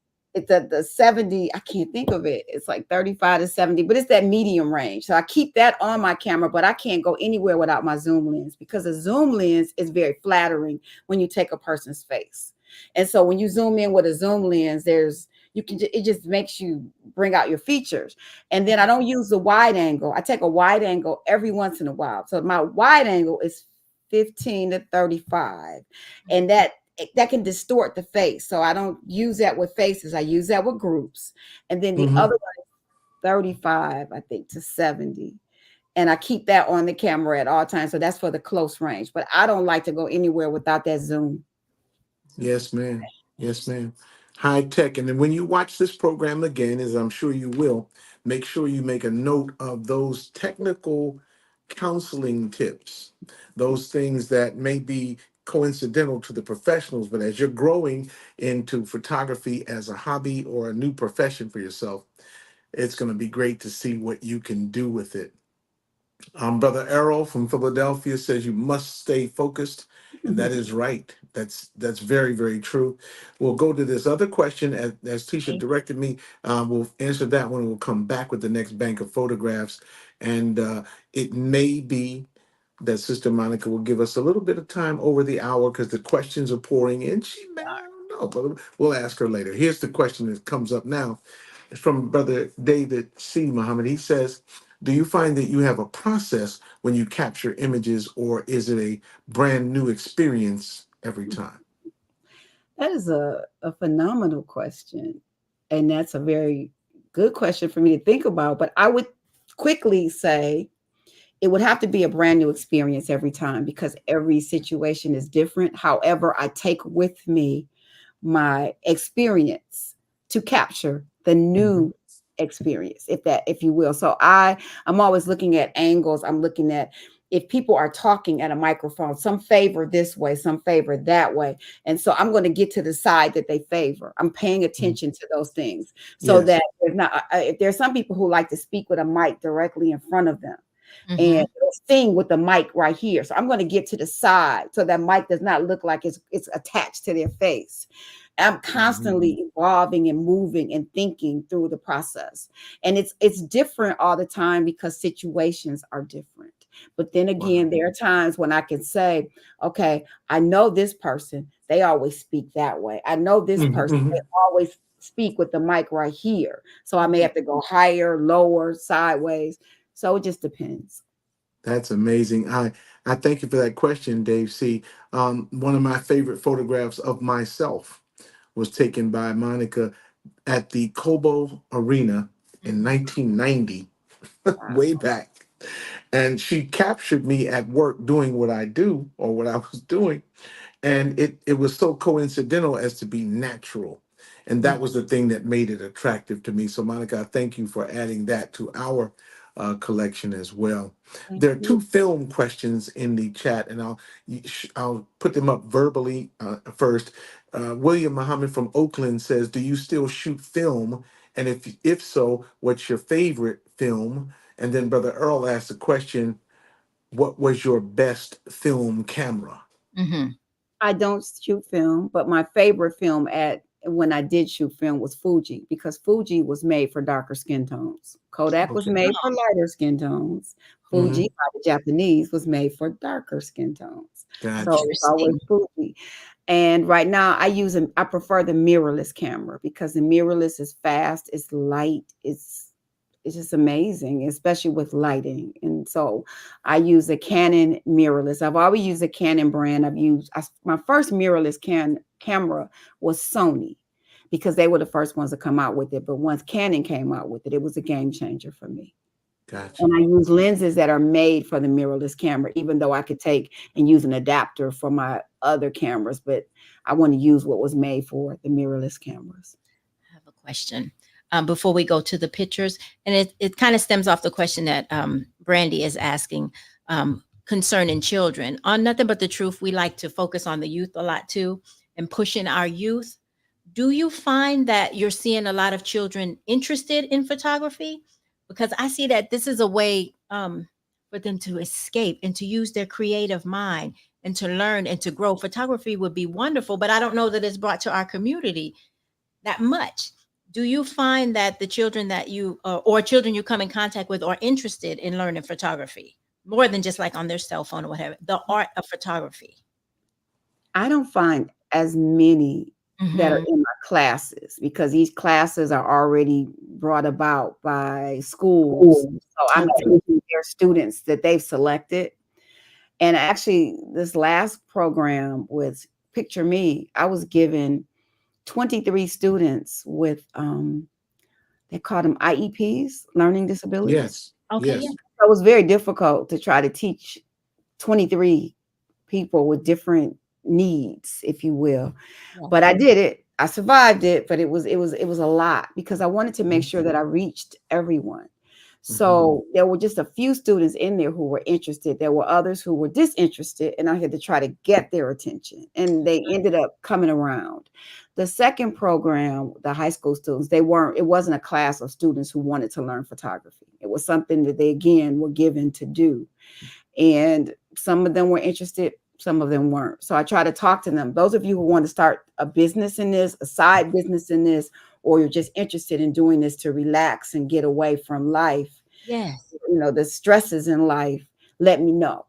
70, I can't think of it. It's like 35 to 70, but it's that medium range. So I keep that on my camera, but I can't go anywhere without my zoom lens because a zoom lens is very flattering when you take a person's face. And so when you zoom in with a zoom lens, it just makes you bring out your features. And then I don't use the wide angle. I take a wide angle every once in a while. So my wide angle is 15 to 35. And that can distort the face. So I don't use that with faces. I use that with groups. And then the other one is 35, I think, to 70. And I keep that on the camera at all times. So that's for the close range. But I don't like to go anywhere without that zoom. yes, ma'am. Yes, ma'am. High tech. And then when you watch this program again, as I'm sure you will, make sure you make a note of those technical counseling tips, those things that may be coincidental to the professionals, but as you're growing into photography as a hobby or a new profession for yourself, it's going to be great to see what you can do with it. Brother Errol from Philadelphia says you must stay focused, and that is right. That's very, very true. We'll go to this other question as Tisha directed me. We'll answer that one. We'll come back with the next bank of photographs, and it may be that Sister Monica will give us a little bit of time over the hour because the questions are pouring in. I don't know, but we'll ask her later. Here's the question that comes up now. It's from Brother David C. Muhammad. He says, do you find that you have a process when you capture images, or is it a brand new experience every time? That is a phenomenal question. And that's a very good question for me to think about, but I would quickly say it would have to be a brand new experience every time because every situation is different. However, I take with me my experience to capture the new experience, if you will. So I'm always looking at angles. I'm looking at if people are talking at a microphone, some favor this way, some favor that way. And so I'm going to get to the side that they favor. I'm paying attention to those things so Yes. that there's not, if there's some people who like to speak with a mic directly in front of them Mhm. and sing with the mic right here. So I'm going to get to the side so that mic does not look like it's attached to their face. I'm constantly evolving and moving and thinking through the process. And it's different all the time because situations are different. But then again, Wow. there are times when I can say, okay, I know this person, they always speak that way. I know this person, they always speak with the mic right here. So I may have to go higher, lower, sideways. So it just depends. That's amazing. I thank you for that question, Dave. See, one of my favorite photographs of myself was taken by Monica at the Cobo Arena in 1990, Wow. way back. And she captured me at work doing what I do or what I was doing. And it was so coincidental as to be natural. And that was the thing that made it attractive to me. So, Monica, I thank you for adding that to our collection as well. Thank There are you. two film questions in the chat, and I'll put them up verbally first. William Muhammad from Oakland says, "Do you still shoot film? And if so, what's your favorite film?" And then Brother Earl asked the question, "What was your best film camera?" Mhm. I don't shoot film, but my favorite film at when I did shoot film was Fuji because Fuji was made for darker skin tones. Kodak was Okay. made for lighter skin tones. Hmm. Fuji by the Japanese was made for darker skin tones. So Gotcha. it's always Fuji. And right now I prefer the mirrorless camera because the mirrorless is fast, it's light, it's just amazing, especially with lighting. And so I use a Canon mirrorless. I've always used a Canon brand. My first mirrorless camera was Sony because they were the first ones to come out with it. But once Canon came out with it, it was a game changer for me. Gotcha. And I use lenses that are made for the mirrorless camera, even though I could take and use an adapter for my other cameras. But I want to use what was made for the mirrorless cameras. I have a question before we go to the pictures, and it kind of stems off the question that Brandy is asking concerning children. On Nothing But the Truth, we like to focus on the youth a lot too, and pushing our youth. Do you find that you're seeing a lot of children interested in photography? Because I see that this is a way for them to escape and to use their creative mind and to learn and to grow. Photography would be wonderful, but I don't know that it's brought to our community that much. Do you find that the children that you or children you come in contact with are interested in learning photography more than just like on their cell phone or whatever, the art of photography? I don't find as many that are Mhm. in my classes because these classes are already brought about by schools. So I'm Okay. taking their students that they've selected. And actually, this last program with Picture Me, I was given 23 students with they called them IEPs, learning disabilities. Yes. Okay. Yeah. Yes. So it was very difficult to try to teach 23 people with different needs, if you will. Yeah. But I did it. I survived it, but it was a lot because I wanted to make sure that I reached everyone. So there were just a few students in there who were interested. There were others who were disinterested, and I had to try to get their attention. And they ended up coming around. The second program, the high school students, it wasn't a class of students who wanted to learn photography. It was something that they again were given to do. And some of them were interested, some of them weren't. So I try to talk to them. Those of you who want to start a business in this, a side business in this, or you're just interested in doing this to relax and get away from life, Yes. the stresses in life, let me know.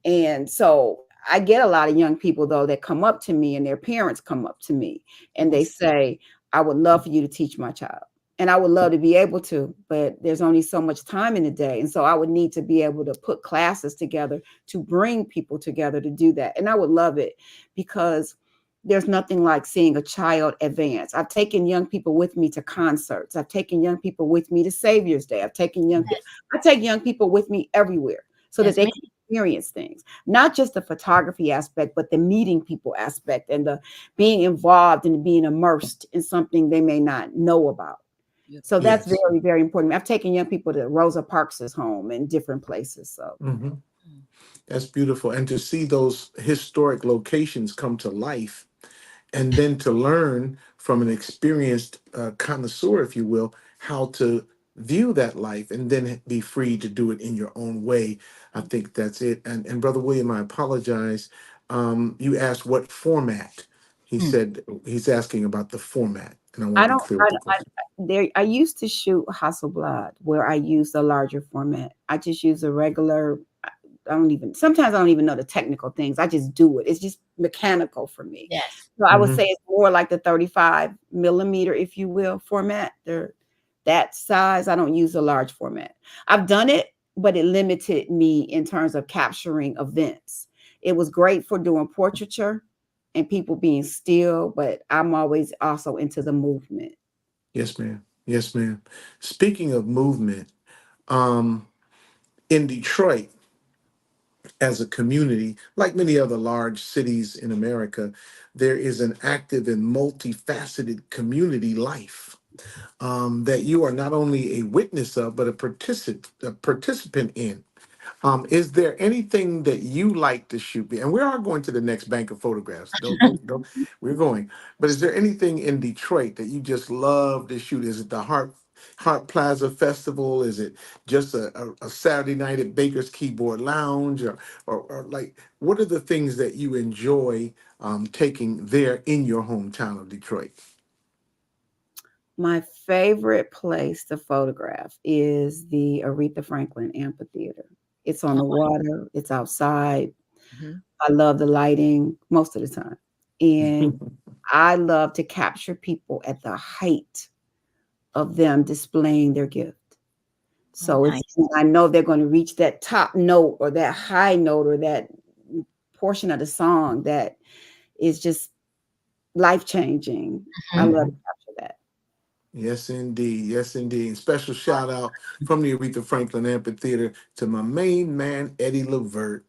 And so I get a lot of young people, though, that come up to me and their parents come up to me and they say, I would love for you to teach my child. And I would love to be able to, but there's only so much time in the day. And so I would need to be able to put classes together to bring people together to do that. And I would love it because there's nothing like seeing a child advance. I've taken young people with me to concerts. I've taken young people with me to Savior's Day. I take young people with me everywhere so that Yes, they ma'am. can experience things, not just the photography aspect, but the meeting people aspect and the being involved and being immersed in something they may not know about. So that's Yes. very, very important. I've taken young people to Rosa Parks' home and different places. So Mhm. That's beautiful. And to see those historic locations come to life, and then to learn from an experienced connoisseur, if you will, how to view that life and then be free to do it in your own way. I think that's it. And Brother William, I apologize. You asked what format. He Mm. said he's asking about the format, and I want I to be don't, clear with the question. I used to shoot Hasselblad where I use a larger format. I just use a regular, sometimes I don't even know the technical things. I just do it. It's just mechanical for me. Yes. So I would Mhm. say it's more like the 35 millimeter, if you will, format. That size, I don't use a large format. I've done it, but it limited me in terms of capturing events. It was great for doing portraiture and people being still, but I'm always also into the movement. Yes, ma'am. Yes, ma'am. Speaking of movement, um, in Detroit, as a community, like many other large cities in America, there is an active and multifaceted community life that you are not only a witness of, but a participant in. Is there anything that you like to shoot? And we are going to the next bank of photographs. Don't. We're going. But is there anything in Detroit that you just love to shoot? Is it the Hart Plaza Festival? Is it just a Saturday night at Baker's Keyboard Lounge? Or like, what are the things that you enjoy taking there in your hometown of Detroit? My favorite place to photograph is the Aretha Franklin Amphitheater. It's on the water, it's outside. Mhm. I love the lighting most of the time. And I love to capture people at the height of them displaying their gift. Oh, So it's nice. I know they're going to reach that top note or that high note or that portion of the song that is just life changing. I Mhm. love to capture that. Yes, indeed. Yes, indeed. And special shout out from the Aretha Franklin Amphitheater to my main man, Eddie Levert.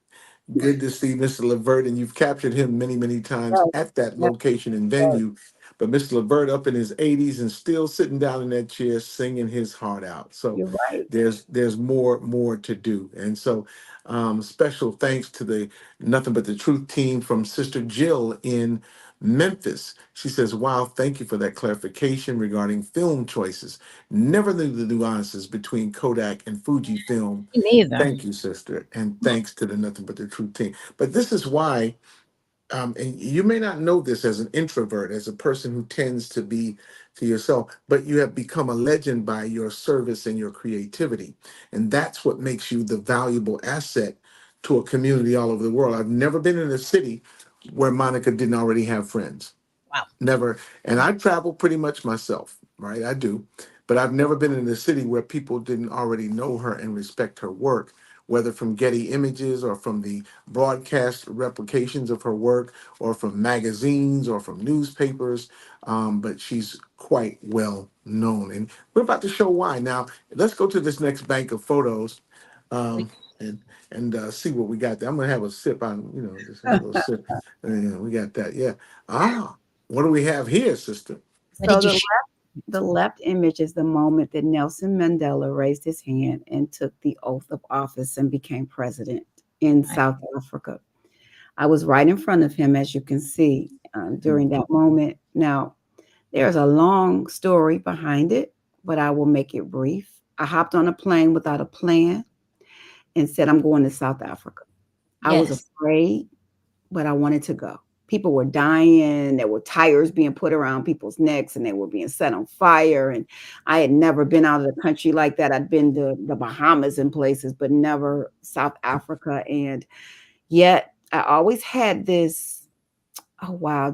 Good to see Mr. Levert, and you've captured him many, many times Yes, at that yes, location and yes. venue. But Mr. Levert up in his 80s and still sitting down in that chair singing his heart out. So You're right. there's more to do. And so special thanks to the Nothing But the Truth team from Sister Jill in Memphis. She says, wow, thank you for that clarification regarding film choices. Never knew the nuances between Kodak and Fujifilm. Me neither. Thank you, sister. And thanks to the Nothing But the Truth team. But this is why, and you may not know this as an introvert, as a person who tends to be to yourself, but you have become a legend by your service and your creativity. And that's what makes you the valuable asset to a community all over the world. I've never been in a city where Monica didn't already have friends. Wow. Never. And I travel pretty much myself, right? I do. But I've never been in a city where people didn't already know her and respect her work, whether from Getty Images or from the broadcast replications of her work or from magazines or from newspapers. But she's quite well known. And we're about to show why. Now, let's go to this next bank of photos um, and see what we got there. I'm going to have a sip on, just have a little sip. Yeah, we got that. Yeah. Ah, what do we have here, sister? What So did you shoot? the left image is the moment that Nelson Mandela raised his hand and took the oath of office and became president in Right. South Africa. I was right in front of him, as you can see, during that moment. Now, there's a long story behind it, but I will make it brief. I hopped on a plane without a plan and said, I'm going to South Africa. I was Yes. afraid, but I wanted to go. People were dying. There were tires being put around people's necks and they were being set on fire. And I had never been out of the country like that. I'd been to the Bahamas and places, but never South Africa. And yet I always had this, oh, wow,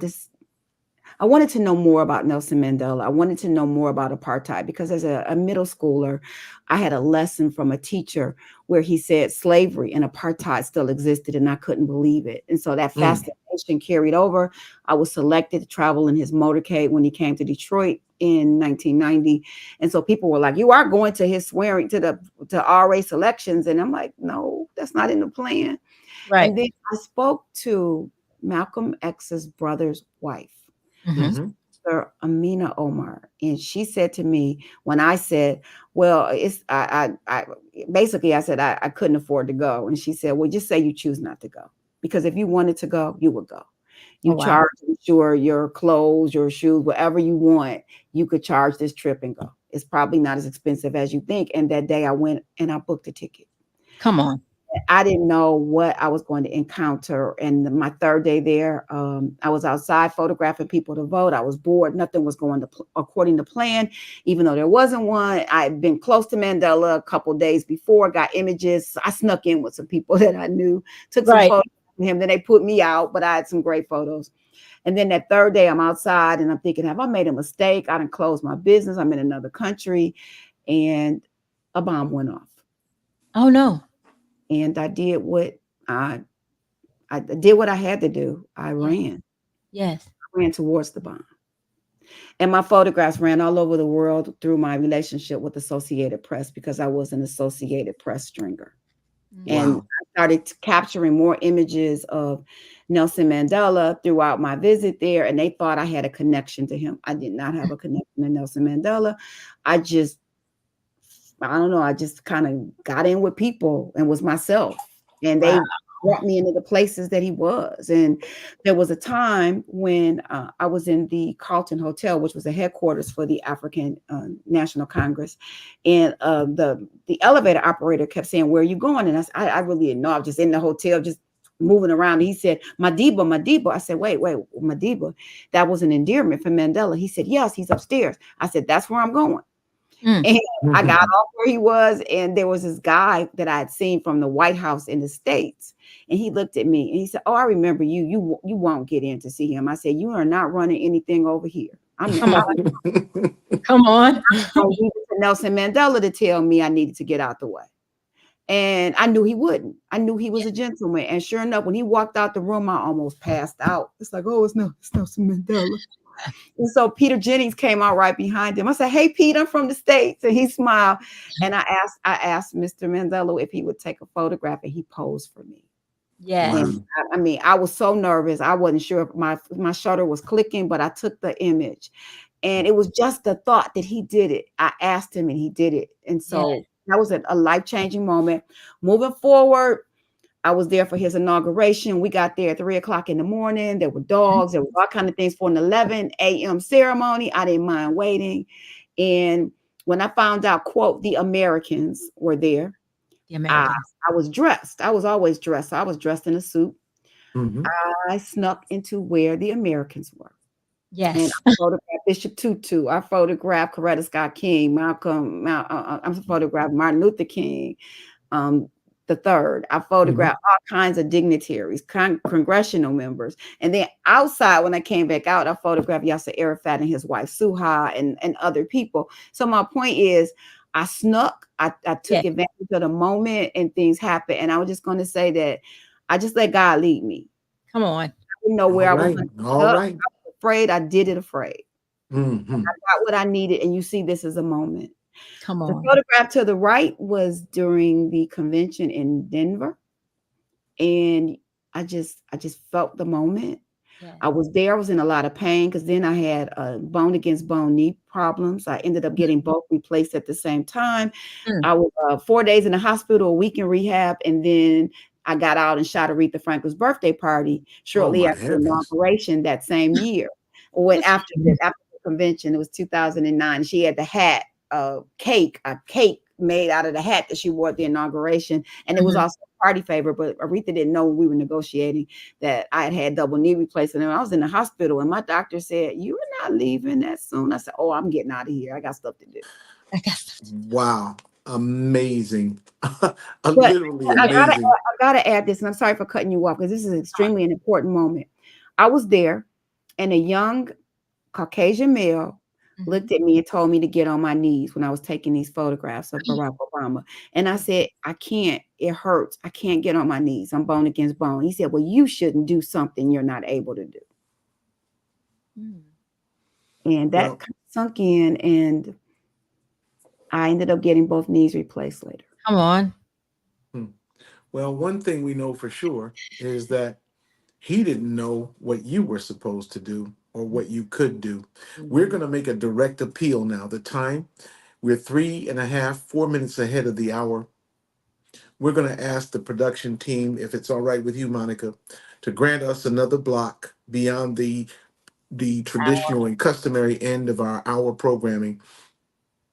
I wanted to know more about Nelson Mandela. I wanted to know more about apartheid because as a middle schooler, I had a lesson from a teacher where he said slavery and apartheid still existed and I couldn't believe it. And so that Mm, fascination mission carried over. I was selected to travel in his motorcade when he came to Detroit in 1990. And so people were like, you are going to his swearing to RA selections. And I'm like, no, that's not in the plan. Right. And then I spoke to Malcolm X's brother's wife, Mhm. Sister Amina Omar, and she said to me when I said, well, it's I basically I said I couldn't afford to go. And she said, well, just say you choose not to go. Because if you wanted to go, you would go. You Oh, wow. charge, I'm sure, your clothes, your shoes, whatever you want, you could charge this trip and go. It's probably not as expensive as you think. And that day I went and I booked a ticket. Come on. I didn't know what I was going to encounter. And my third day there, I was outside photographing people to vote. I was bored. Nothing was going according to plan, even though there wasn't one. I had been close to Mandela a couple of days before, got images. I snuck in with some people that I knew, took some Right. photos of him. Then they put me out, but I had some great photos. And then that third day, I'm outside and I'm thinking, have I made a mistake? I didn't close my business. I'm in another country. And a bomb went off. Oh, no. And I did what I did what I had to do. I ran Yes. towards the bomb. And my photographs ran all over the world through my relationship with Associated Press because I was an Associated Press stringer. And Wow. I started capturing more images of Nelson Mandela throughout my visit there. And they thought I had a connection to him. I did not have a connection to Nelson Mandela. I don't know. I just kind of got in with people and was myself. And they brought me into the places that he was. And there was a time when I was in the Carlton Hotel, which was the headquarters for the African National Congress. And the elevator operator kept saying, where are you going? And I really didn't know. I was just in the hotel, just moving around. And he said, Madiba, Madiba. I said, wait, Madiba. That was an endearment for Mandela. He said, yes, he's upstairs. I said, that's where I'm going. And I got off where he was, and there was this guy that I had seen from the White House in the States, and he looked at me and he said, oh, I remember you. You won't get in to see him. I said, you are not running anything over here. Come on. I needed Nelson Mandela to tell me I needed to get out the way. And I knew he wouldn't. I knew he was a gentleman. And sure enough, when he walked out the room, I almost passed out. It's like, oh, it's Nelson Mandela. And so Peter Jennings came out right behind him. I said, hey, Pete, I'm from the States. And he smiled. And I asked Mr. Mandela if he would take a photograph, and he posed for me. Yes. And I mean, I was so nervous. I wasn't sure if my shutter was clicking, but I took the image. And it was just the thought that he did it. I asked him and he did it. And so that was a life-changing moment. Moving forward, I was there for his inauguration. We got there at 3:00 in the morning. There were dogs. There were all kinds of things for an 11 a.m. ceremony. I didn't mind waiting. And when I found out, quote, the Americans were there, The Americans. I was dressed. I was always dressed. So I was dressed in a suit. Mhm. I snuck into where the Americans were. Yes. And I photographed Bishop Tutu. I photographed Coretta Scott King, I photographed Martin Luther King, the third. I photographed all kinds of dignitaries, congressional members. And then outside, when I came back out, I photographed Yasser Arafat and his wife, Suha, and other people. So my point is, I snuck, I took advantage of the moment, and things happened. And I was just going to say that I just let God lead me. Come on. I didn't know where I was going to All right. I was afraid. I did it afraid. Mhm. I got what I needed. And you see, this is a moment. Come The on. photograph to the right was during the convention in Denver. And I just felt the moment. Yeah. I was there. I was in a lot of pain because then I had bone against bone knee problems. I ended up getting both replaced at the same time. I was 4 days in the hospital, a week in rehab, and then I got out and shot Aretha Franklin's birthday party shortly after the inauguration that same year. After the convention, it was 2009. She had the hat, a cake made out of the hat that she wore at the inauguration. And it was also a party favor, but Aretha didn't know when we were negotiating that I had double knee replacement. And I was in the hospital and my doctor said, "You are not leaving that soon." I said, "Oh, I'm getting out of here. I got stuff to do." Wow. Amazing. But Literally amazing. I gotta add this, and I'm sorry for cutting you off because this is extremely an important moment. I was there, and a young Caucasian male looked at me and told me to get on my knees when I was taking these photographs of Barack Obama. And I said, I can't, it hurts. I can't get on my knees. I'm bone against bone. He said, well, you shouldn't do something you're not able to do. And that Well, sunk in, and I ended up getting both knees replaced later. Come on. well, one thing we know for sure is that he didn't know what you were supposed to do or what you could do. We're going to make a direct appeal now. The time, we're 3.5, 4 minutes ahead of the hour. We're going to ask the production team, if it's all right with you, Monica, to grant us another block beyond the traditional and customary end of our hour programming.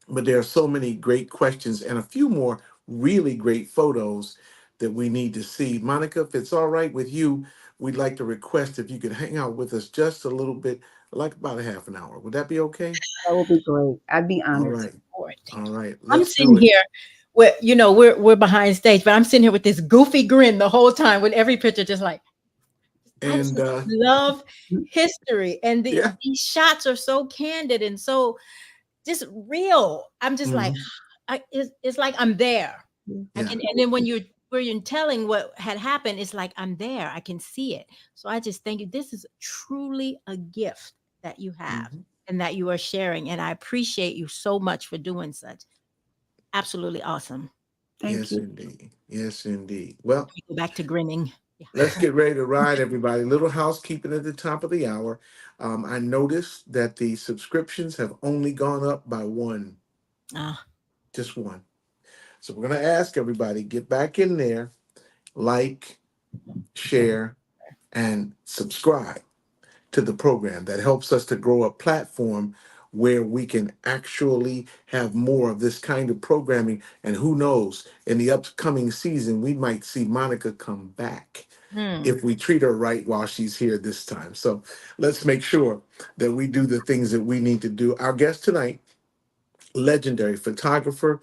But there are so many great questions and a few more really great photos that we need to see. Monica, if it's all right with you, we'd like to request if you could hang out with us just a little bit, like about a half an hour. Would that be okay? That would be great. I'd be All honored. right. All right. I'm Let's sitting do it. here with, we're behind stage, but I'm sitting here with this goofy grin the whole time with every picture, just like, I And just love history. And yeah. these shots are so candid and so just real. I'm just like, it's like I'm there. Yeah. And then when you're telling what had happened, it's like I'm there. I can see it. So I just thank you. This is truly a gift that you have and that you are sharing. And I appreciate you so much for doing such. Absolutely awesome. Thank you. Indeed. Yes, indeed. Well, Go back to grinning. Yeah. let's get ready to ride, everybody. Little housekeeping at the top of the hour. I noticed that the subscriptions have only gone up by one. Just one. So we're going to ask everybody, get back in there, like, share, and subscribe to the program. That helps us to grow a platform where we can actually have more of this kind of programming. And who knows, in the upcoming season, we might see Monica come back if we treat her right while she's here this time. So let's make sure that we do the things that we need to do. Our guest tonight, legendary photographer,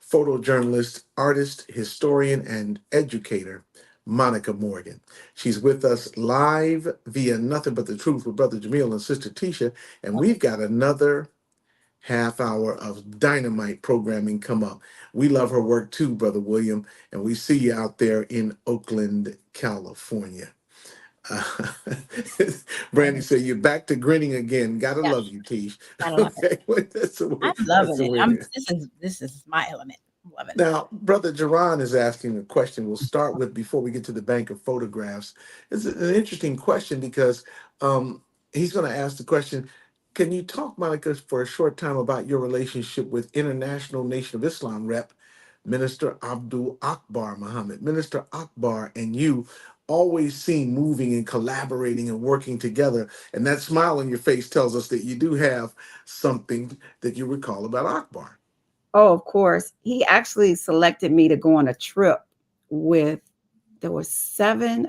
photojournalist, artist, historian, and educator, Monica Morgan. She's with us live via Nothing But the Truth with Brother Jamil and Sister Tisha, and we've got another half hour of dynamite programming come up. We love her work too, Brother William, and we see you out there in Oakland, California. Brandy said, you're back to grinning again. Gotta love you, Tish. Okay, that's the way, I'm loving it. This is my element. I'm loving it. Now, Brother Jerron is asking a question we'll start with before we get to the bank of photographs. It's an interesting question because he's going to ask the question, can you talk, Monica, for a short time about your relationship with International Nation of Islam rep, Minister Abdul Akbar Muhammad? Minister Akbar and you always seem moving and collaborating and working together. And that smile on your face tells us that you do have something that you recall about Akbar. Oh, of course. He actually selected me to go on a trip with, there were seven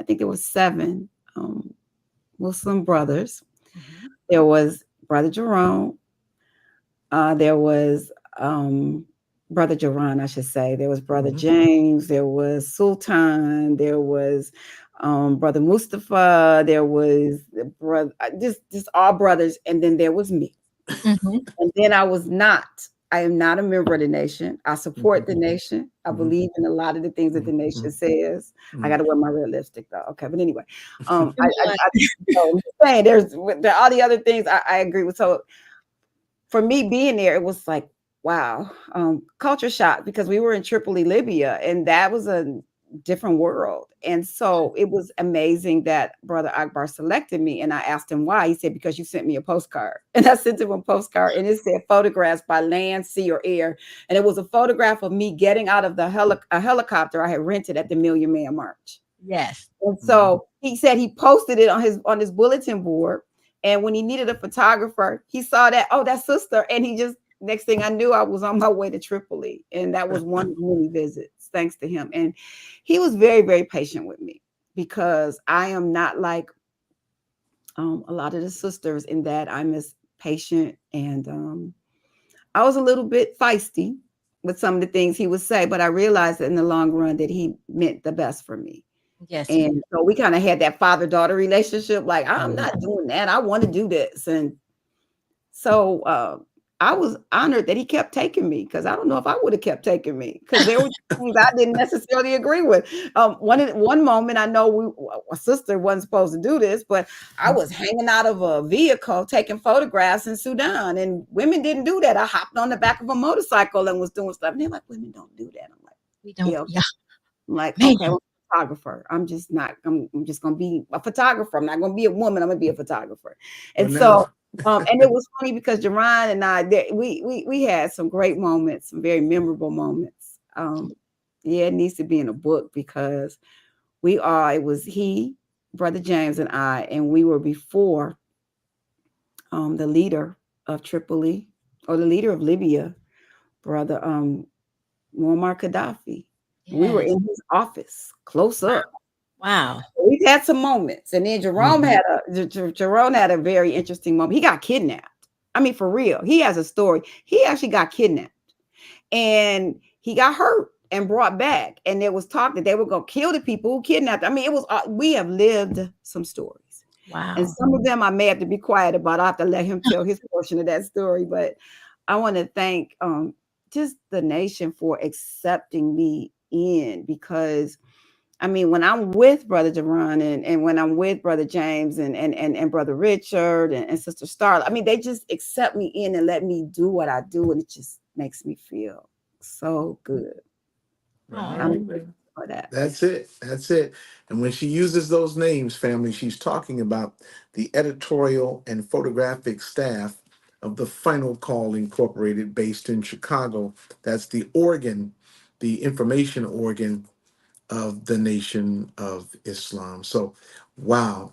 Muslim brothers. There was Brother Jerome. There was Brother Jerron, I should say. There was Brother James. There was Sultan. There was Brother Mustafa. There was brother, just all brothers. And then there was me. And then I am not a member of the nation. I support the nation. I believe in a lot of the things that the nation says. I got to wear my red lipstick though. Okay. But anyway, I'm saying there's all the other things I agree with. So for me being there, it was like, wow, culture shock, because we were in Tripoli, Libya, and that was a different world. And so it was amazing that Brother Akbar selected me. And I asked him why. He said, because you sent me a postcard. And I sent him a postcard, and it said photographs by land, sea, or air. And it was a photograph of me getting out of a helicopter I had rented at the Million Man March. Yes. And so he said he posted it on his bulletin board. And when he needed a photographer, he saw that, oh, that's sister. And he just, next thing I knew, I was on my way to Tripoli. And that was one of many visits, thanks to him. And he was very, very patient with me, because I am not like a lot of the sisters in that I'm as patient. And I was a little bit feisty with some of the things he would say, but I realized that in the long run that he meant the best for me. Yes. And so we kind of had that father-daughter relationship. Like, I'm not doing that. I want to do this. And so I was honored that he kept taking me, because I don't know if I would have kept taking me, because there were things I didn't necessarily agree with. One moment, I know a sister wasn't supposed to do this, but I was hanging out of a vehicle taking photographs in Sudan, and women didn't do that. I hopped on the back of a motorcycle and was doing stuff. And they're like, women don't do that. I'm like, We don't. yeah. Yeah. I'm like, Man. okay, well, I'm a photographer. I'm just not. I'm just gonna be a photographer. I'm not gonna be a woman. I'm gonna be a photographer. And Well, so, and it was funny because Jerron and I, we had some great moments, some very memorable moments. Yeah, it needs to be in a book, because it was he, Brother James, and I, and we were before the leader of Tripoli, or the leader of Libya, Brother Muammar Gaddafi. We were Yes. in his office, close up. Wow. We've had some moments, and then Jerome had a very interesting moment. He got kidnapped. I mean, for real, he has a story. He actually got kidnapped, and he got hurt and brought back. And there was talk that they were going to kill the people who kidnapped. I mean, it was. We have lived some stories, Wow. and some of them I may have to be quiet about. I have to let him tell his portion of that story. But I want to thank just the nation for accepting me in, because I mean, when I'm with Brother Jerron, and when I'm with Brother James and Brother Richard and Sister Starla, I mean, they just accept me in and let me do what I do, and it just makes me feel so good. I'm grateful for that. That's it. That's it. And when she uses those names, family, she's talking about the editorial and photographic staff of the Final Call Incorporated, based in Chicago. That's the organ, the information organ of the Nation of Islam. So, wow.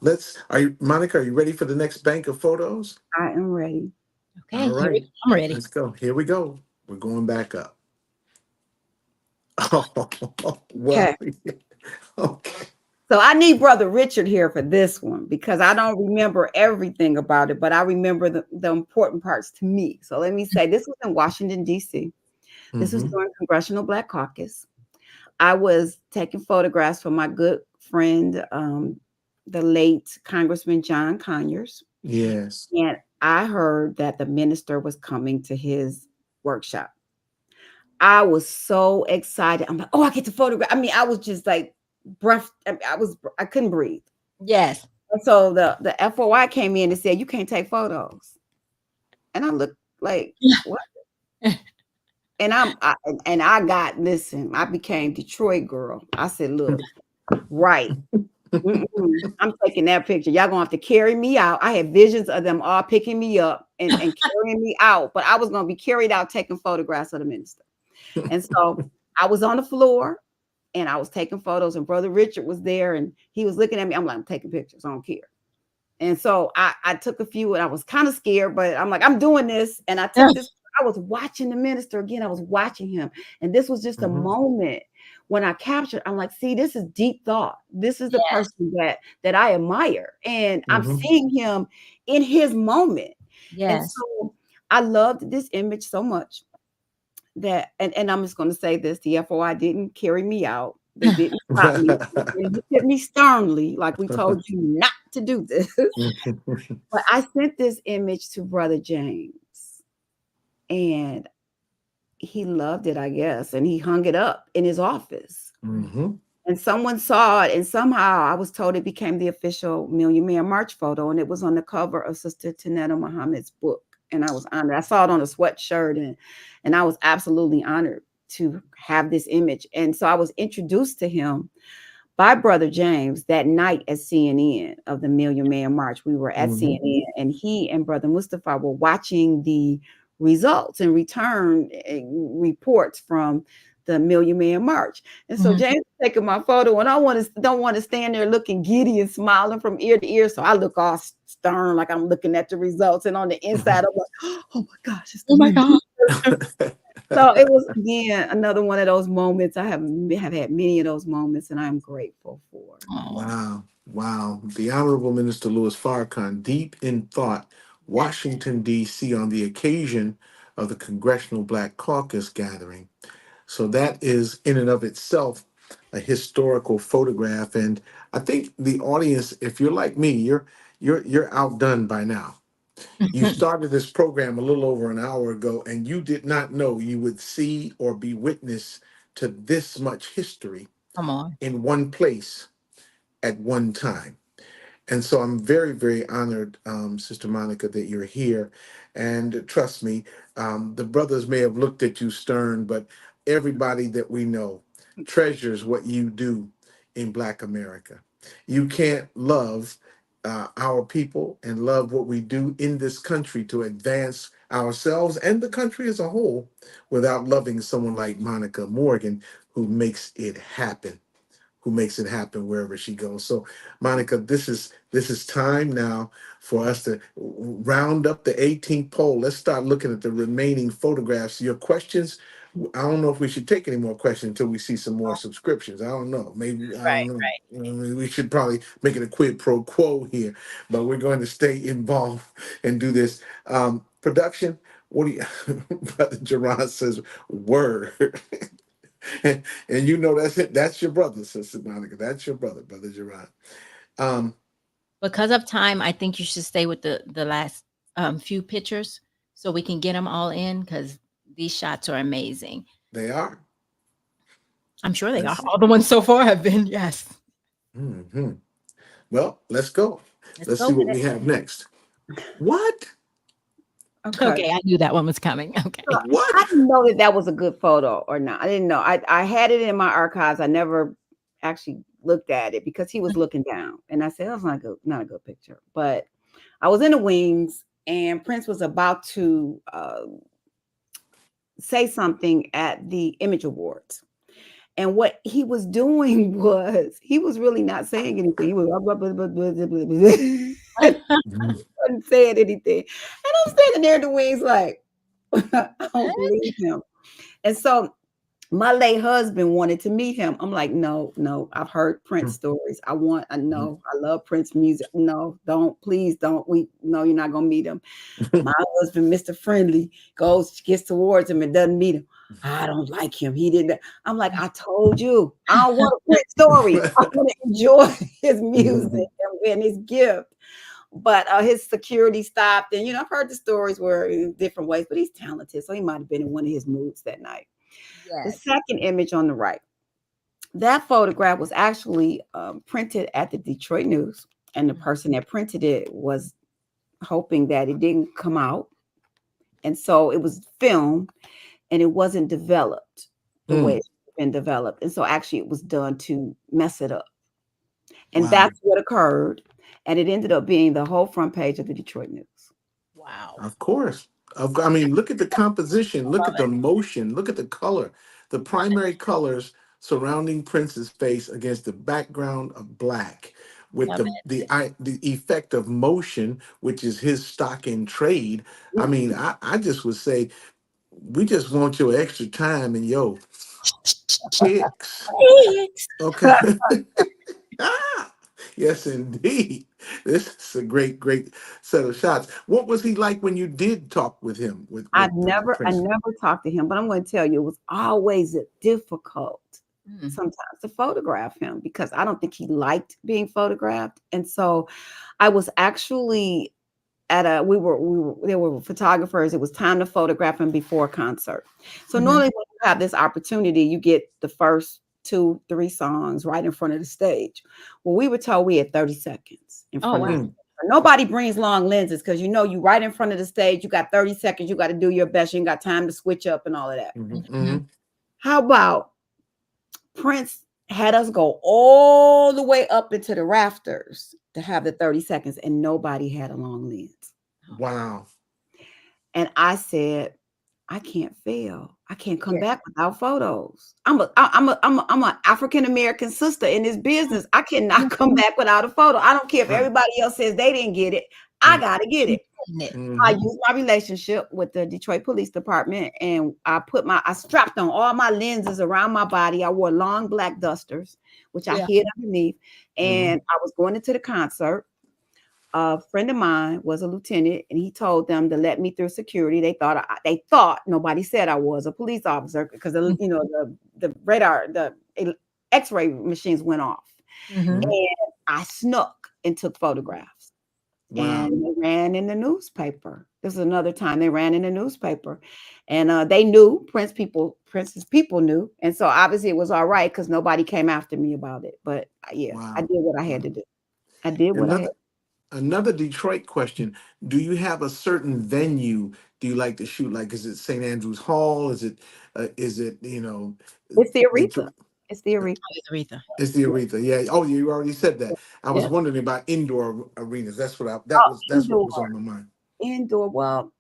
Monica, are you ready for the next bank of photos? I am ready. Okay. All right. I'm ready. Let's go. Here we go. We're going back up. Oh, well. Okay. So I need Brother Richard here for this one, because I don't remember everything about it, but I remember the important parts to me. So let me say, this was in Washington, D.C. This was during Congressional Black Caucus. I was taking photographs for my good friend, the late Congressman John Conyers. Yes. And I heard that the minister was coming to his workshop. I was so excited. I'm like, oh, I get to photograph. I mean, I was just like I couldn't breathe. Yes. And so the FOI came in and said, you can't take photos. And I looked like, what? And I became Detroit girl. I said, look, right. I'm taking that picture. Y'all gonna have to carry me out. I had visions of them all picking me up and carrying me out, but I was gonna be carried out taking photographs of the minister. And so I was on the floor and I was taking photos, and Brother Richard was there and he was looking at me. I'm like, I'm taking pictures. I don't care. And so I took a few, and I was kind of scared, but I'm like, I'm doing this. And I took this. I was watching the minister again. I was watching him. And this was just a moment when I captured. I'm like, see, this is deep thought. This is the person that I admire. And I'm seeing him in his moment. Yes. And so I loved this image so much that, and I'm just going to say this, the FOI didn't carry me out. They didn't stop me. They looked at me sternly, like, we told you not to do this. But I sent this image to Brother James, and he loved it, I guess, and he hung it up in his office. And someone saw it, and somehow I was told it became the official Million Man March photo, and it was on the cover of Sister Tanetta Muhammad's book. And I was honored. I saw it on a sweatshirt, and I was absolutely honored to have this image. And so I was introduced to him by Brother James that night at CNN of the Million Man March. We were at CNN, and he and Brother Mustafa were watching the results and return reports from the Million Man March. And so James is taking my photo, and I don't want to stand there looking giddy and smiling from ear to ear. So I look all stern, like I'm looking at the results. And on the inside, I'm like, oh my gosh. Oh my God. So it was, again, another one of those moments. I have had many of those moments, and I'm grateful for. Wow. Wow. The Honorable Minister Louis Farrakhan, deep in thought, Washington, D.C., on the occasion of the Congressional Black Caucus gathering. So that is in and of itself a historical photograph. And I think the audience, if you're like me, you're outdone by now. You started this program a little over an hour ago, and you did not know you would see or be witness to this much history Come on. in one place at one time. And so I'm very, very honored, Sister Monica, that you're here. And trust me, the brothers may have looked at you stern, but everybody that we know treasures what you do in Black America. You can't love our people and love what we do in this country to advance ourselves and the country as a whole without loving someone like Monica Morgan, who makes it happen, wherever she goes. So, Monica, this is time now for us to round up the 18th poll. Let's start looking at the remaining photographs. Your questions. I don't know if we should take any more questions until we see some more subscriptions. I don't know. Maybe I don't Right, know. right. We should probably make it a quid pro quo here, but we're going to stay involved and do this. Production. What do you, Brother Gerard says? Word. and you know that's it. That's your brother, Sister Monica. That's your brother, Brother Gerard. Um, Because of time, I think you should stay with the last few pictures so we can get them all in, because these shots are amazing. they are. I'm sure they are. Yes. All the ones so far have been, yes. Mhm. Well, let's go. Let's go see what with we it. have next. What? Okay, I knew that one was coming. Okay. So, What? I didn't know that was a good photo or not. I didn't know. I had it in my archives. I never actually looked at it because he was looking down, and I said that's not a good picture. But I was in the wings, and Prince was about to say something at the Image Awards. And what he was doing was he was really not saying anything. He was wasn't saying anything. And I'm standing there in the wings like, I don't believe him. And so my late husband wanted to meet him. I'm like, no, I've heard Prince stories. I love Prince music. No, please don't. No, you're not gonna meet him. My husband, Mr. Friendly, gets towards him and doesn't meet him. I don't like him. He didn't. I'm like, I told you, I don't want a Prince story. I want to enjoy his music and his gift. But his security stopped, and I've heard the stories were in different ways, but he's talented, so he might have been in one of his moods that night. The second image on the right, that photograph was actually printed at the Detroit News, and the person that printed it was hoping that it didn't come out, and so it was filmed, and it wasn't developed the way it's been developed, and so actually it was done to mess it up, and that's what occurred, and it ended up being the whole front page of the Detroit News. Wow. Of course. I mean, look at the composition, look at the motion, look at the color, the primary colors surrounding Prince's face against the background of black, with the effect of motion, which is his stock in trade. I mean, I just would say, we just want your extra time and your kicks. Okay. Yes, indeed. This is a great set of shots. What was he like when you did talk with him? I never talked to him, but I'm going to tell you, it was always difficult sometimes to photograph him because I don't think he liked being photographed. And so I was actually there were photographers. It was time to photograph him before a concert. So normally when you have this opportunity, you get the first 2-3 songs right in front of the stage. Well, we were told we had 30 seconds in front of the stage. Nobody brings long lenses because you right in front of the stage, you got 30 seconds, you got to do your best, you ain't got time to switch up and all of that. How about Prince had us go all the way up into the rafters to have the 30 seconds, and nobody had a long lens. Wow. And I said, I can't fail. I can't come back without photos. I'm an African American sister in this business. I cannot come back without a photo. I don't care if everybody else says they didn't get it. I gotta get it. I used my relationship with the Detroit Police Department, and I strapped on all my lenses around my body. I wore long black dusters, which I hid underneath, and I was going into the concert. A friend of mine was a lieutenant, and he told them to let me through security. They thought nobody said I was a police officer because the radar, the X-ray machines went off, and I snuck and took photographs. Wow. and they ran in the newspaper. This is another time they ran in the newspaper, and they knew Prince's people knew, and so obviously it was all right because nobody came after me about it. But yeah, I Wow. did what I had Wow. to do. I did what I had. Another Detroit question. Do you have a certain venue do you like to shoot? Like, is it St. Andrews Hall? Is it, It's the Aretha. Detroit? It's the Aretha. With Aretha. It's the Aretha. Yeah. Oh, you already said that. I was Yes. wondering about indoor arenas. Oh, That's what indoor. was on my mind. Indoor. Well,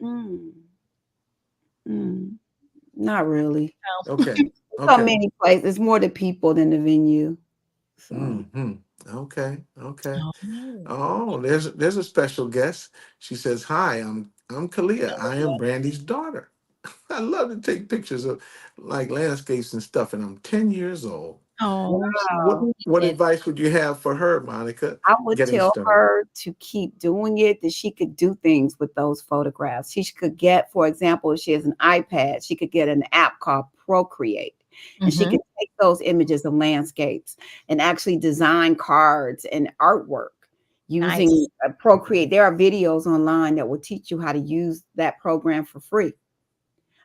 not really. Okay. So Okay. many places. It's more the people than the venue. So Hmm. Okay. Okay. Oh. Oh, there's a special guest. She says, "Hi, I'm Kalia. I am Brandy's daughter. I love to take pictures of like landscapes and stuff, and I'm 10 years old. Oh, What wow. what advice would you have for her, Monica, I would getting tell started?" her to keep doing it, that she could do things with those photographs. She could get, for example, if she has an iPad, she could get an app called Procreate. And she Mhm. could take those images of landscapes and actually design cards and artwork using Nice. Procreate. There are videos online that will teach you how to use that program for free.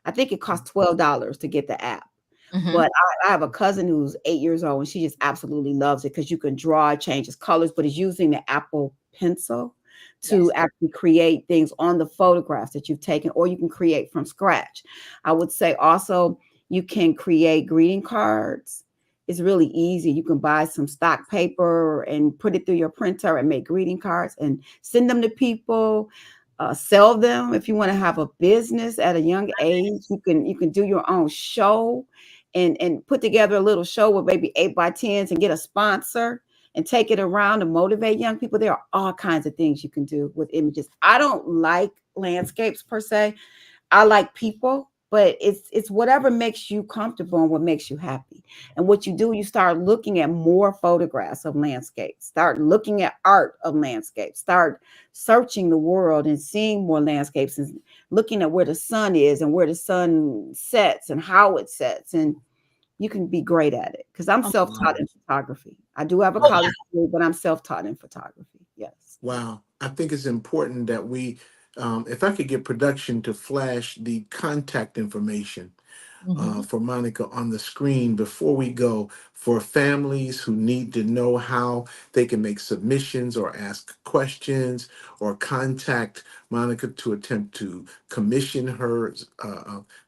I think it costs $12 to get the app. Mhm. But I have a cousin who's 8 years old, and she just absolutely loves it because you can draw, changes colors, but it's using the Apple Pencil to Yes. actually create things on the photographs that you've taken, or you can create from scratch. I would say also you can create greeting cards. It's really easy. You can buy some stock paper and put it through your printer and make greeting cards and send them to people. Sell them if you want to have a business at a young age. You can do your own show and put together a little show with maybe 8x10s and get a sponsor and take it around to motivate young people. There are all kinds of things you can do with images. I don't like landscapes per se. I like people, but it's whatever makes you comfortable and what makes you happy. And what you do, you start looking at more photographs of landscapes, start looking at art of landscapes, start searching the world and seeing more landscapes and looking at where the sun is and where the sun sets and how it sets. And you can be great at it because I'm Oh, self-taught in photography. I do have a oh, yeah. college degree, but I'm self-taught in photography. Yes. Wow. I think it's important that if I could get production to flash the contact information Mhm. for Monica on the screen before we go, for families who need to know how they can make submissions or ask questions or contact Monica to attempt to commission her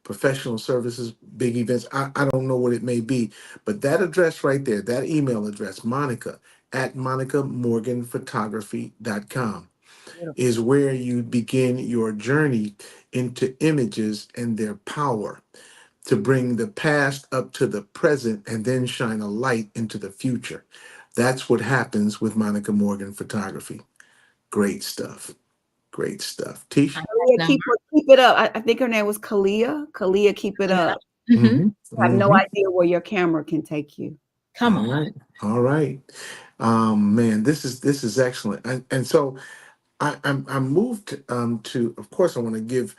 professional services, big events. I don't know what it may be, but that address right there, that email address, Monica at monicamorganphotography.com, Beautiful. is where you begin your journey into images and their power to bring the past up to the present and then shine a light into the future. That's what happens with Monica Morgan Photography. Great stuff. Great stuff. I Tish? have Kalia, number. keep it up. I think her name was Kalia. Kalia, keep it Yeah. up. Mhm. I have no Mm-hmm. idea where your camera can take you. Come All on. right. All right. Man, this is excellent. And so I'm moved to, of course, I want to give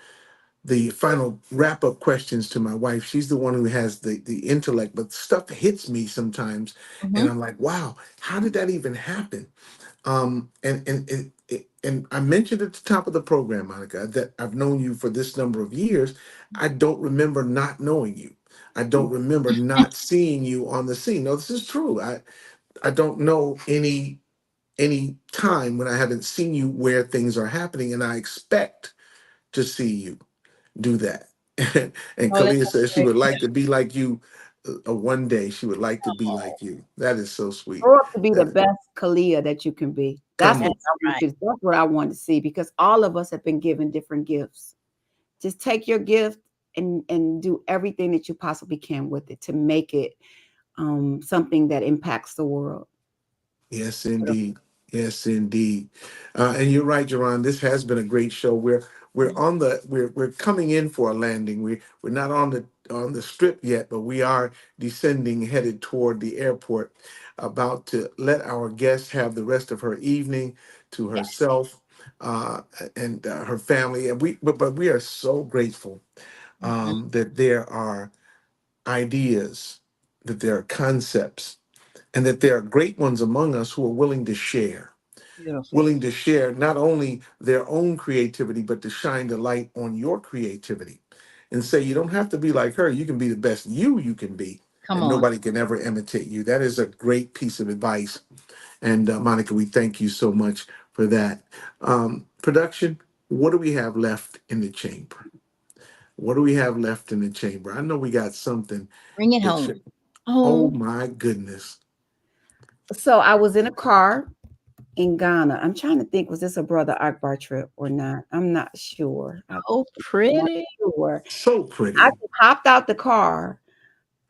the final wrap up questions to my wife. She's the one who has the intellect, but stuff hits me sometimes, and Mhm. I'm like, wow, how did that even happen? And I mentioned at the top of the program, Monica, that I've known you for this number of years. I don't remember not knowing you. I don't remember not seeing you on the scene. No, this is true. I don't know any time when I haven't seen you where things are happening, and I expect to see you do that. And Oh, that's Kalia says she great. would like to be like you. One day she would like to be like you. That is so sweet. Grow up to be the That, best Kalia that you can be. come That's on. Right. that's what I want to see because all of us have been given different gifts. Just take your gift and do everything that you possibly can with it to make it something that impacts the world. Yes, indeed. Yes, indeed. And you're right, Jerron. This has been a great show. We're coming in for a landing. We're not on the strip yet, but we are descending, headed toward the airport, about to let our guest have the rest of her evening to Yes. herself and her family. And but we are so grateful Mhm. that there are ideas, that there are concepts, and that there are great ones among us who are willing to share. Beautiful. willing to share not only their own creativity, but to shine the light on your creativity and say, you don't have to be like her. You can be the best you can be, Come and on. nobody can ever imitate you. That is a great piece of advice. And Monica, we thank you so much for that. Production, what do we have left in the chamber? What do we have left in the chamber? I know we got something Bring it that home. should, oh Oh, my goodness. So I was in a car in Ghana. I'm trying to think, was this a Brother Akbar trip or not? I'm not sure. I'm oh, not pretty. sure. So I pretty. just hopped out the car.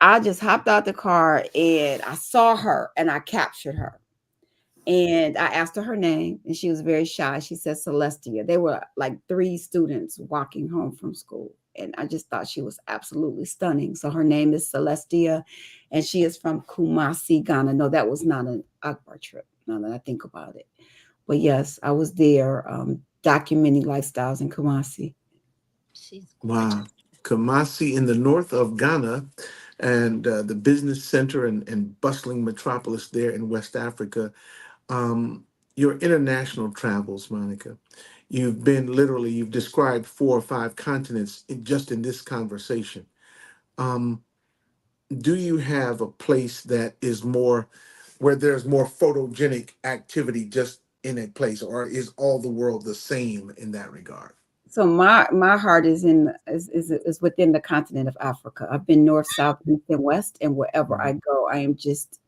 I just hopped out the car and I saw her and I captured her. And I asked her name and she was very shy. She said Celestia. They were like 3 students walking home from school. And I just thought she was absolutely stunning. So her name is Celestia and she is from Kumasi, Ghana. No, that was not an Akbar trip now that I think about it. But yes, I was there documenting lifestyles in Kumasi. She's gorgeous. Wow. Kumasi in the north of Ghana, and the business center and bustling metropolis there in West Africa. Your international travels, Monica. You've been literally, you've described 4 or 5 continents just in this conversation. Um, do you have a place that is more, where there's more photogenic activity just in a place, or is all the world the same in that regard? So my heart is within the continent of Africa. I've been north, south, east, and west, and wherever I Mhm. go, I am just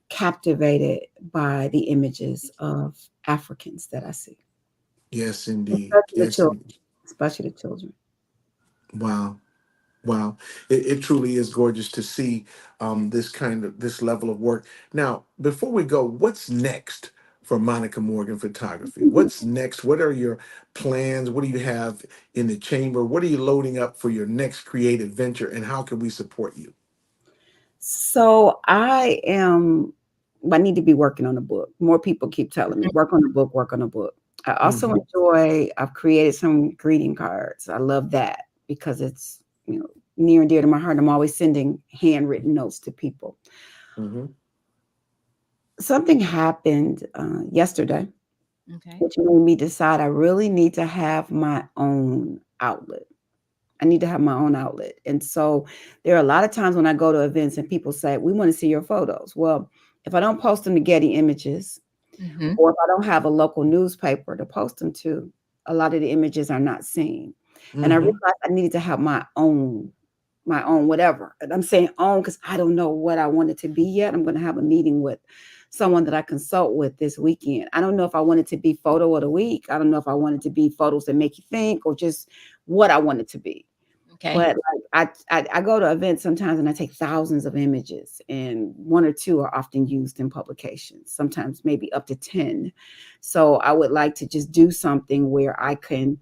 captivated by the images of Africans that I see, Yes, indeed. especially the Yes, children, indeed. especially the children. Wow. Wow, it truly is gorgeous to see this level of work. Now, before we go, what's next for Monica Morgan Photography? What's next? What are your plans? What do you have in the chamber? What are you loading up for your next creative venture, and how can we support you? So I need to be working on a book. More people keep telling me, work on a book, work on a book. I also Mhm. I've created some greeting cards. I love that because it's, near and dear to my heart. I'm always sending handwritten notes to people. Mhm. Something happened yesterday, Okay. which made me decide I really need to have my own outlet. I need to have my own outlet. And so there are a lot of times when I go to events and people say, we want to see your photos. Well, if I don't post them to Getty Images, Mm-hmm. or if I don't have a local newspaper to post them to, a lot of the images are not seen. And I Mhm. realized I needed to have my own whatever. And I'm saying own because I don't know what I want it to be yet. I'm going to have a meeting with someone that I consult with this weekend. I don't know if I want it to be photo of the week. I don't know if I want it to be photos that make you think or just what I want it to be. Okay. But like I go to events sometimes and I take thousands of images and 1 or 2 are often used in publications, sometimes maybe up to 10. So I would like to just do something where I can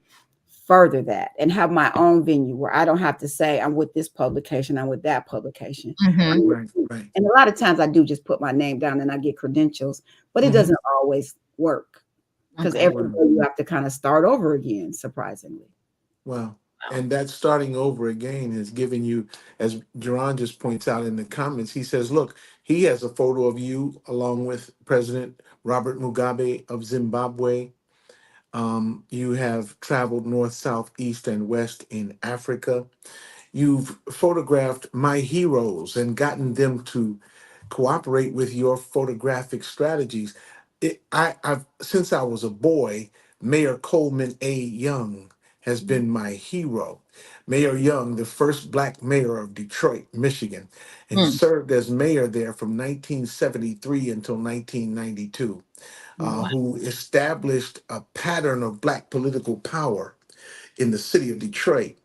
further that and have my own venue where I don't have to say I'm with this publication, I'm with that publication. Mm-hmm. Right. Right. And a lot of times I do just put my name down and I get credentials, but it Mhm. doesn't always work because Okay. every Wow. day you have to kind of start over again, surprisingly. Wow. Wow. And that starting over again has given you, as Jerron just points out in the comments, he says, look, he has a photo of you along with President Robert Mugabe of Zimbabwe. You have traveled north, south, east, and west in Africa. You've photographed my heroes and gotten them to cooperate with your photographic strategies. I've since I was a boy, Mayor Coleman A. Young has been my hero. Mayor Young, the first black mayor of Detroit, Michigan, and he Mm. served as mayor there from 1973 until 1992, Wow. who established a pattern of black political power in the city of Detroit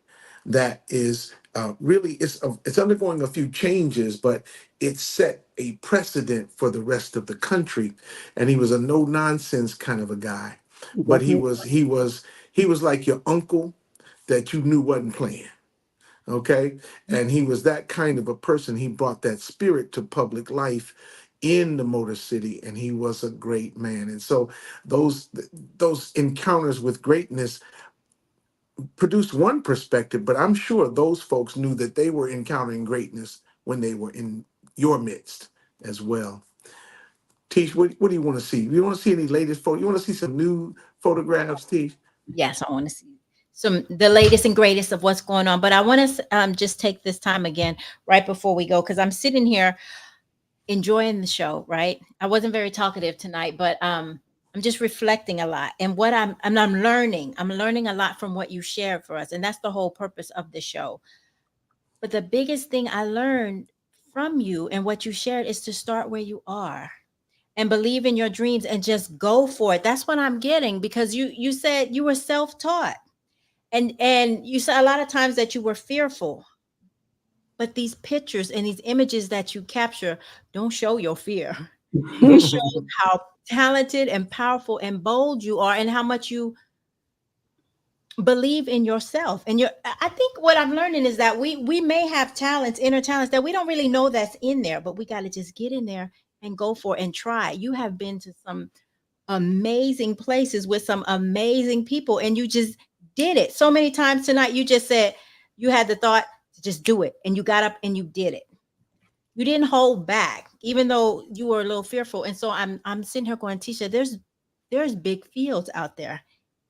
that is really it's undergoing a few changes, but it set a precedent for the rest of the country. And he was a no nonsense kind of a guy, but he Definitely. was he was he was like your uncle that you knew wasn't playing. Okay, and he was that kind of a person. He brought that spirit to public life in the Motor City, and he was a great man. And so those those encounters with greatness produced one perspective, but I'm sure those folks knew that they were encountering greatness when they were in your midst as well. Tish, what do you want to see? You want to see any latest photo? You want to see some new photographs, Tish? Yes, I want to see the latest and greatest of what's going on. But I want to just take this time again right before we go, because I'm sitting here enjoying the show. Right, I wasn't very talkative tonight, but I'm just reflecting a lot, and what I'm learning. I'm learning a lot from what you shared for us, and that's the whole purpose of the show. But the biggest thing I learned from you and what you shared is to start where you are and believe in your dreams and just go for it. That's what I'm getting, because you said you were self-taught, and you said a lot of times that you were fearful. But these pictures and these images that you capture don't show your fear. It shows how talented and powerful and bold you are, and how much you believe in yourself. And I think what I'm learning is that we may have talents, inner talents, that we don't really know that's in there, but we got to just get in there and go for it and try. You have been to some amazing places with some amazing people, and you just did it. So many times tonight you just said you had the thought to just do it, and you got up and you did it. You didn't hold back, even though you were a little fearful. And so I'm sitting here going, Tisha, there's big fields out there.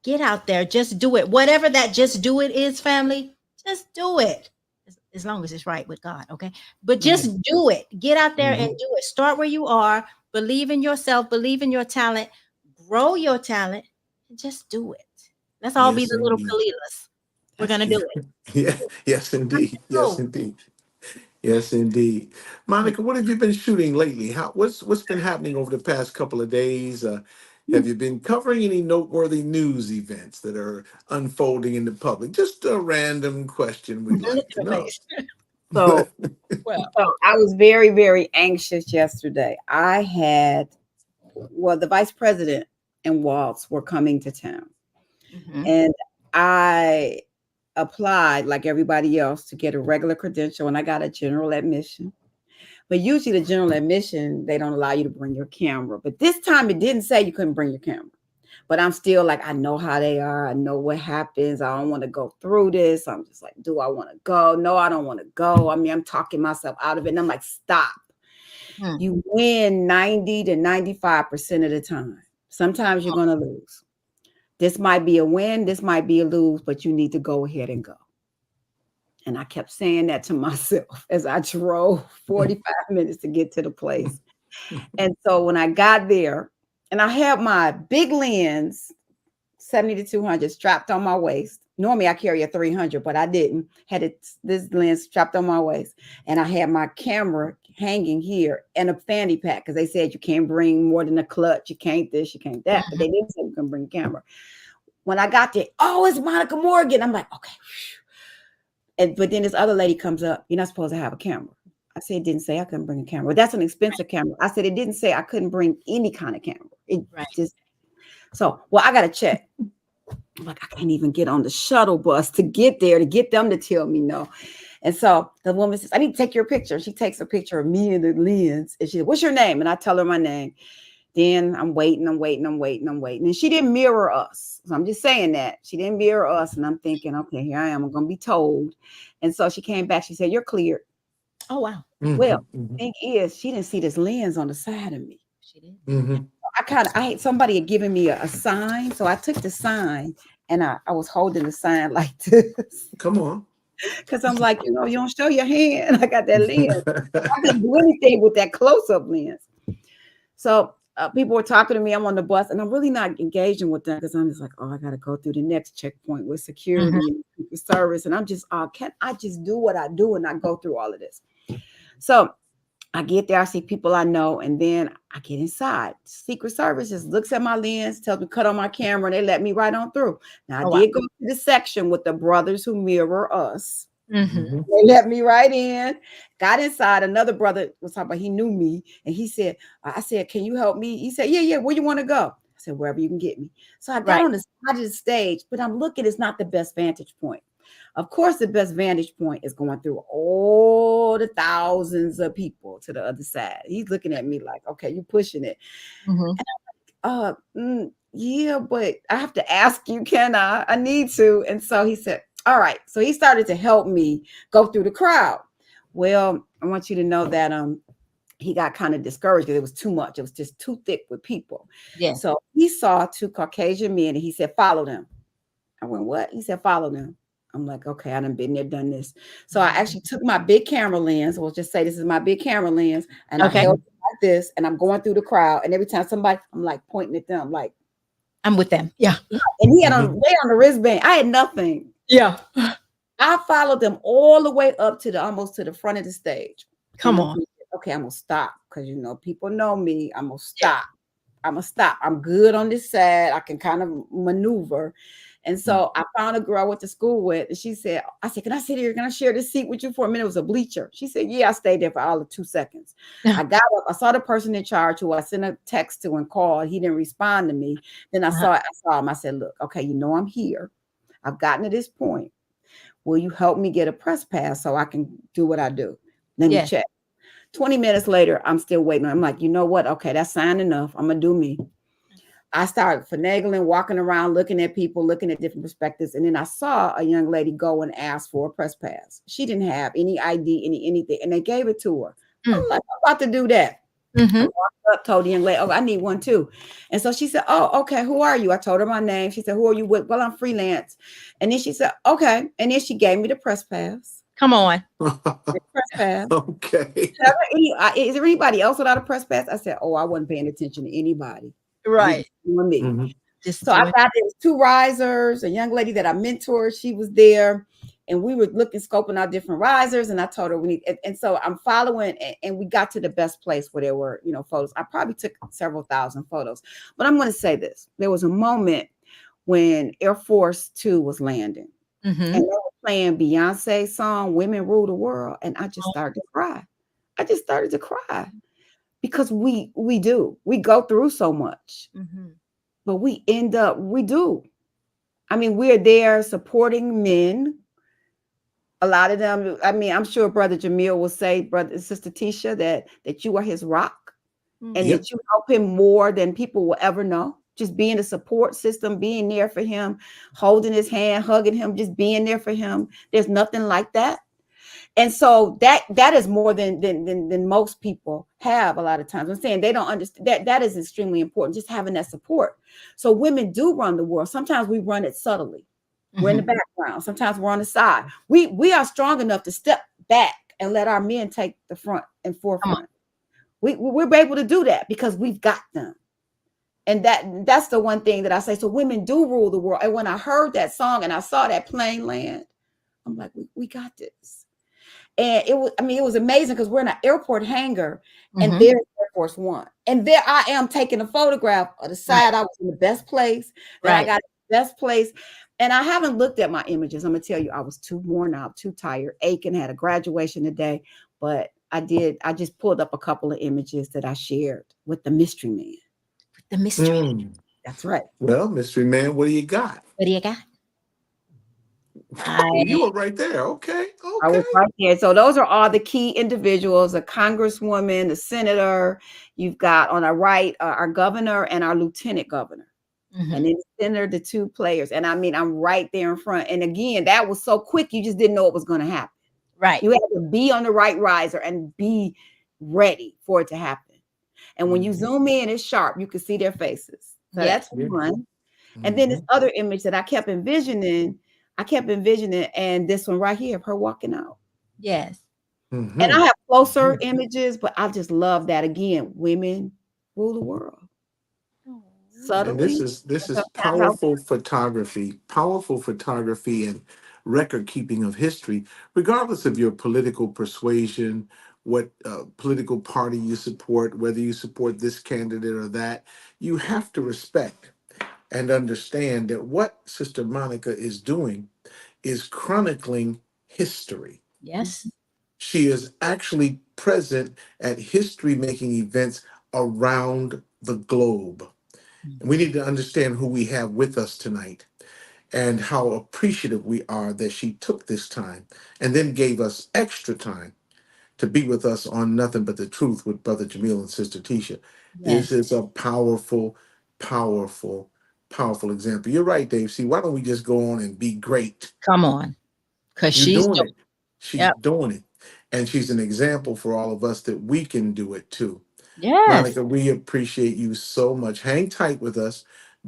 Get out there, just do it. Whatever that just do it is, family, just do it. As long as it's right with God, okay? But just do it. Get out there and do it. Start where you are. Believe in yourself. Believe in your talent. Grow your talent. And just do it. Let's all be the little Kalilas. We're going to do it. Yeah. Yes, indeed. Yes, indeed. Yes, indeed. Monica, what have you been shooting lately? What's been happening over the past couple of days? Have you been covering any noteworthy news events that are unfolding in the public? Just a random question we'd like to know. So, Well, so I was very, very anxious yesterday. I had, the vice president and Waltz were coming to town. And I applied like everybody else to get a regular credential, and I got a general admission. But usually the general admission, they don't allow you to bring your camera. But this time it didn't say you couldn't bring your camera. But I'm still like, I know how they are. I know what happens. I don't want to go through this. I'm just like, do I want to go? No, I don't want to go. I mean, I'm talking myself out of it. And I'm like, stop. You win 90 to 95% of the time. Sometimes you're going to lose. This might be a win. This might be a lose, but you need to go ahead and go. And I kept saying that to myself as I drove 45 minutes to get to the place. And so when I got there, and I had my big lens, 70 to 200, strapped on my waist. Normally I carry a 300, but I didn't. This lens strapped on my waist. And I had my camera hanging here and a fanny pack, because they said you can't bring more than a clutch. You can't this, you can't that. But they didn't say you can bring a camera. When I got there, oh, it's Monica Morgan. I'm like, okay. But then this other lady comes up. You're not supposed to have a camera. I said, it didn't say I couldn't bring a camera. That's an expensive camera. I said, it didn't say I couldn't bring any kind of camera. I got to check. I'm like, I can't even get on the shuttle bus to get there, to get them to tell me no. And so the woman says, I need to take your picture. She takes a picture of me and the lens. And she said, what's your name? And I tell her my name. Then I'm waiting. And she didn't mirror us. So I'm just saying that. She didn't mirror us. And I'm thinking, okay, here I am. I'm going to be told. And so she came back. She said, you're cleared. Oh, wow. Well, the thing is, she didn't see this lens on the side of me. She did. Somebody had given me a sign. So I took the sign and I was holding the sign like this. Come on. Because I'm like, you don't show your hand. I got that lens. I couldn't do anything with that close-up lens. So people were talking to me. I'm on the bus and I'm really not engaging with them, because I'm just like, oh, I got to go through the next checkpoint with security and service. And I'm just, can't I just do what I do and not go through all of this? So I get there, I see people I know, and then I get inside. Secret Service just looks at my lens, tells me cut on my camera, and they let me right on through. Now, I did go to the section with the brothers who mirror us. They let me right in, got inside. Another brother was talking about, he knew me, and he said, I said, can you help me? He said, yeah, where you want to go? I said, wherever you can get me. So I got on the side of the stage, but I'm looking, it's not the best vantage point. Of course, the best vantage point is going through all the thousands of people to the other side. He's looking at me like, okay, you're pushing it. And I'm like, yeah, but I have to ask you, can I? I need to. And so he said, all right. So he started to help me go through the crowd. Well, I want you to know that he got kind of discouraged because it was too much. It was just too thick with people. Yeah. So he saw 2 Caucasian men and he said, follow them. I went, what? He said, follow them. I'm like, okay, I done been there, done this. So I actually took my big camera lens. We'll just say this is my big camera lens. And I held it like this and I'm going through the crowd. And every time somebody, I'm like pointing at them, like, I'm with them. Yeah. and he had on the wristband. I had nothing. Yeah. I followed them all the way up to almost to the front of the stage. Come on. Okay, I'm gonna stop because people know me. I'm gonna stop. I'm gonna stop. I'm good on this side. I can kind of maneuver. And so I found a girl I went to school with, and she said, I said, can I sit here? Can I share this seat with you for a minute? It was a bleacher. She said, yeah, I stayed there for all of 2 seconds. I got up, I saw the person in charge who I sent a text to and called. He didn't respond to me. Then I saw him. I said, look, okay, I'm here. I've gotten to this point. Will you help me get a press pass so I can do what I do? Let me check. 20 minutes later, I'm still waiting. I'm like, you know what? Okay, that's sign enough. I'm going to do me. I started finagling, walking around, looking at people, looking at different perspectives. And then I saw a young lady go and ask for a press pass. She didn't have any ID, anything. And they gave it to her. I'm like, I'm about to do that. I walked up, told the young lady, oh, I need one too. And so she said, oh, okay, who are you? I told her my name. She said, who are you with? Well, I'm freelance. And then she said, okay. And then she gave me the press pass. Come on. The press pass. Okay. Is there anybody else without a press pass? I said, oh, I wasn't paying attention to anybody. Right. Me. So I got there was 2 risers, a young lady that I mentored, she was there, and we were scoping out different risers, and I told her we need, and so I'm following, and we got to the best place where there were, photos. I probably took several thousand photos, but I'm going to say this: there was a moment when Air Force Two was landing, and they were playing Beyonce's song "Women Rule the World," and I just started to cry. Because we go through so much, but we do. I mean, we're there supporting men. A lot of them, I mean, I'm sure Brother Jamil will say, Brother and Sister Tisha, that you are his rock and that you help him more than people will ever know. Just being a support system, being there for him, holding his hand, hugging him, just being there for him. There's nothing like that. And so that is more than most people have a lot of times. I'm saying they don't understand that is extremely important, just having that support. So women do run the world. Sometimes we run it subtly. We're in the background. Sometimes we're on the side. We are strong enough to step back and let our men take the front and forefront. We're able to do that because we've got them. And that's the one thing that I say. So women do rule the world. And when I heard that song and I saw that plane land, I'm like, we got this. And it was amazing because we're in an airport hangar and there's Air Force One. And there I am taking a photograph of the side. I was in the best place. I got the best place. And I haven't looked at my images. I'm going to tell you, I was too worn out, too tired, aching, had a graduation today. But I just pulled up a couple of images that I shared with the mystery man. The mystery. That's right. Well, mystery man, what do you got? What do you got? You were right there. Okay. I was right there. So those are all the key individuals: a congresswoman, the senator. You've got on our right our governor and our lieutenant governor, and then the center, the 2 players. And I mean, I'm right there in front. And again, that was so quick, you just didn't know what was going to happen. Right. You had to be on the right riser and be ready for it to happen. And when you zoom in, it's sharp. You can see their faces. So that's one. And then this other image that I kept envisioning, and this one right here of her walking out. Yes. And I have closer images, but I just love that. Again, women rule the world. Subtly. And this is powerful photography and record keeping of history, regardless of your political persuasion, what political party you support, whether you support this candidate or that. You have to respect and understand that what Sister Monica is doing is chronicling history. Yes. She is actually present at history-making events around the globe. And we need to understand who we have with us tonight and how appreciative we are that she took this time and then gave us extra time to be with us on Nothing But the Truth with Brother Jamil and Sister Tisha. Yes. This is a powerful, powerful, powerful example. You're right, Dave. See, why don't we just go on and be great? Come on. Because she's doing it. She's doing it. And she's an example for all of us that we can do it too. Yes. Monica, we appreciate you so much. Hang tight with us.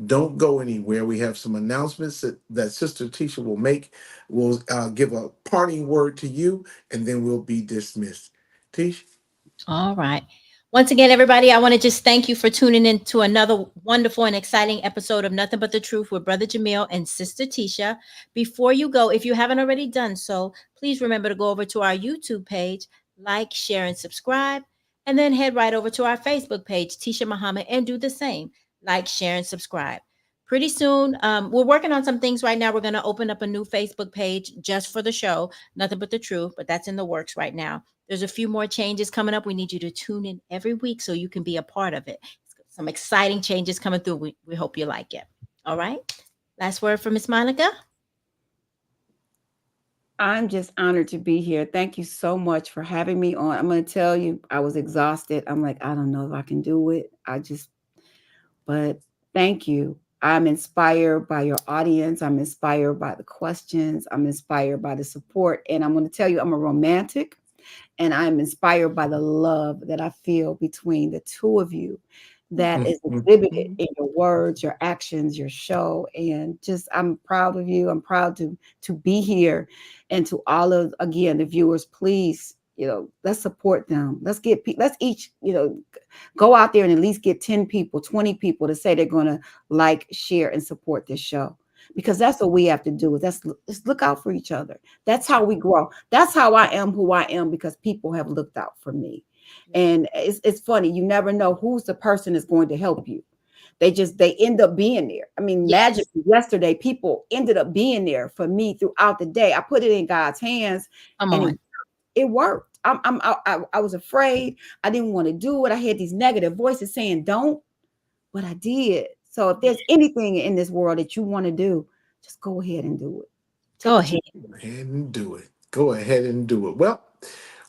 Don't go anywhere. We have some announcements that Sister Tisha will make. We'll give a parting word to you, and then we'll be dismissed. Tish? All right. Once again, everybody, I want to just thank you for tuning in to another wonderful and exciting episode of Nothing But the Truth with Brother Jamil and Sister Tisha. Before you go, if you haven't already done so, please remember to go over to our YouTube page, like, share, and subscribe, and then head right over to our Facebook page, Tisha Muhammad, and do the same, like, share, and subscribe. Pretty soon, we're working on some things right now. We're going to open up a new Facebook page just for the show, Nothing But the Truth, but that's in the works right now. There's a few more changes coming up. We need you to tune in every week so you can be a part of it. Some exciting changes coming through. We hope you like it. All right. Last word from Miss Monica. I'm just honored to be here. Thank you so much for having me on. I'm going to tell you, I was exhausted. I'm like, I don't know if I can do it. But thank you. I'm inspired by your audience. I'm inspired by the questions. I'm inspired by the support. And I'm going to tell you, I'm a romantic, and I'm inspired by the love that I feel between the two of you that is exhibited in your words, your actions, your show. And just, I'm proud of you. I'm proud to be here. And to all of, again, the viewers, please, let's support them. Let's each, go out there and at least get 10 people, 20 people to say they're going to like, share, and support this show. Because that's what we have to do. Let's look out for each other. That's how we grow. That's how I am who I am, because people have looked out for me. And it's funny. You never know who's the person that's going to help you. They end up being there. I mean, magically yesterday, people ended up being there for me throughout the day. I put it in God's hands, and it worked. I was afraid. I didn't want to do it. I had these negative voices saying, don't, but I did. So if there's anything in this world that you want to do, just go ahead and do it. Go ahead. Go ahead and do it. Go ahead and do it. Well,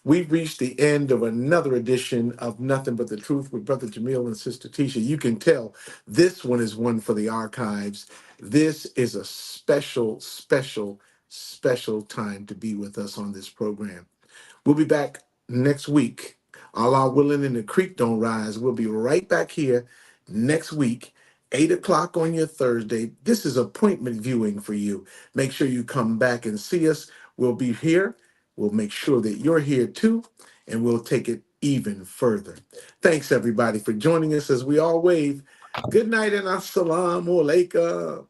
we've reached the end of another edition of Nothing But the Truth with Brother Jamil and Sister Tisha. You can tell this one is one for the archives. This is a special, special, special time to be with us on this program. We'll be back next week. Allah willing and the creek don't rise. We'll be right back here next week, 8 o'clock on your Thursday. This is appointment viewing for you. Make sure you come back and see us. We'll be here. We'll make sure that you're here too, and we'll take it even further. Thanks, everybody, for joining us as we all wave. Good night and assalamu alaikum.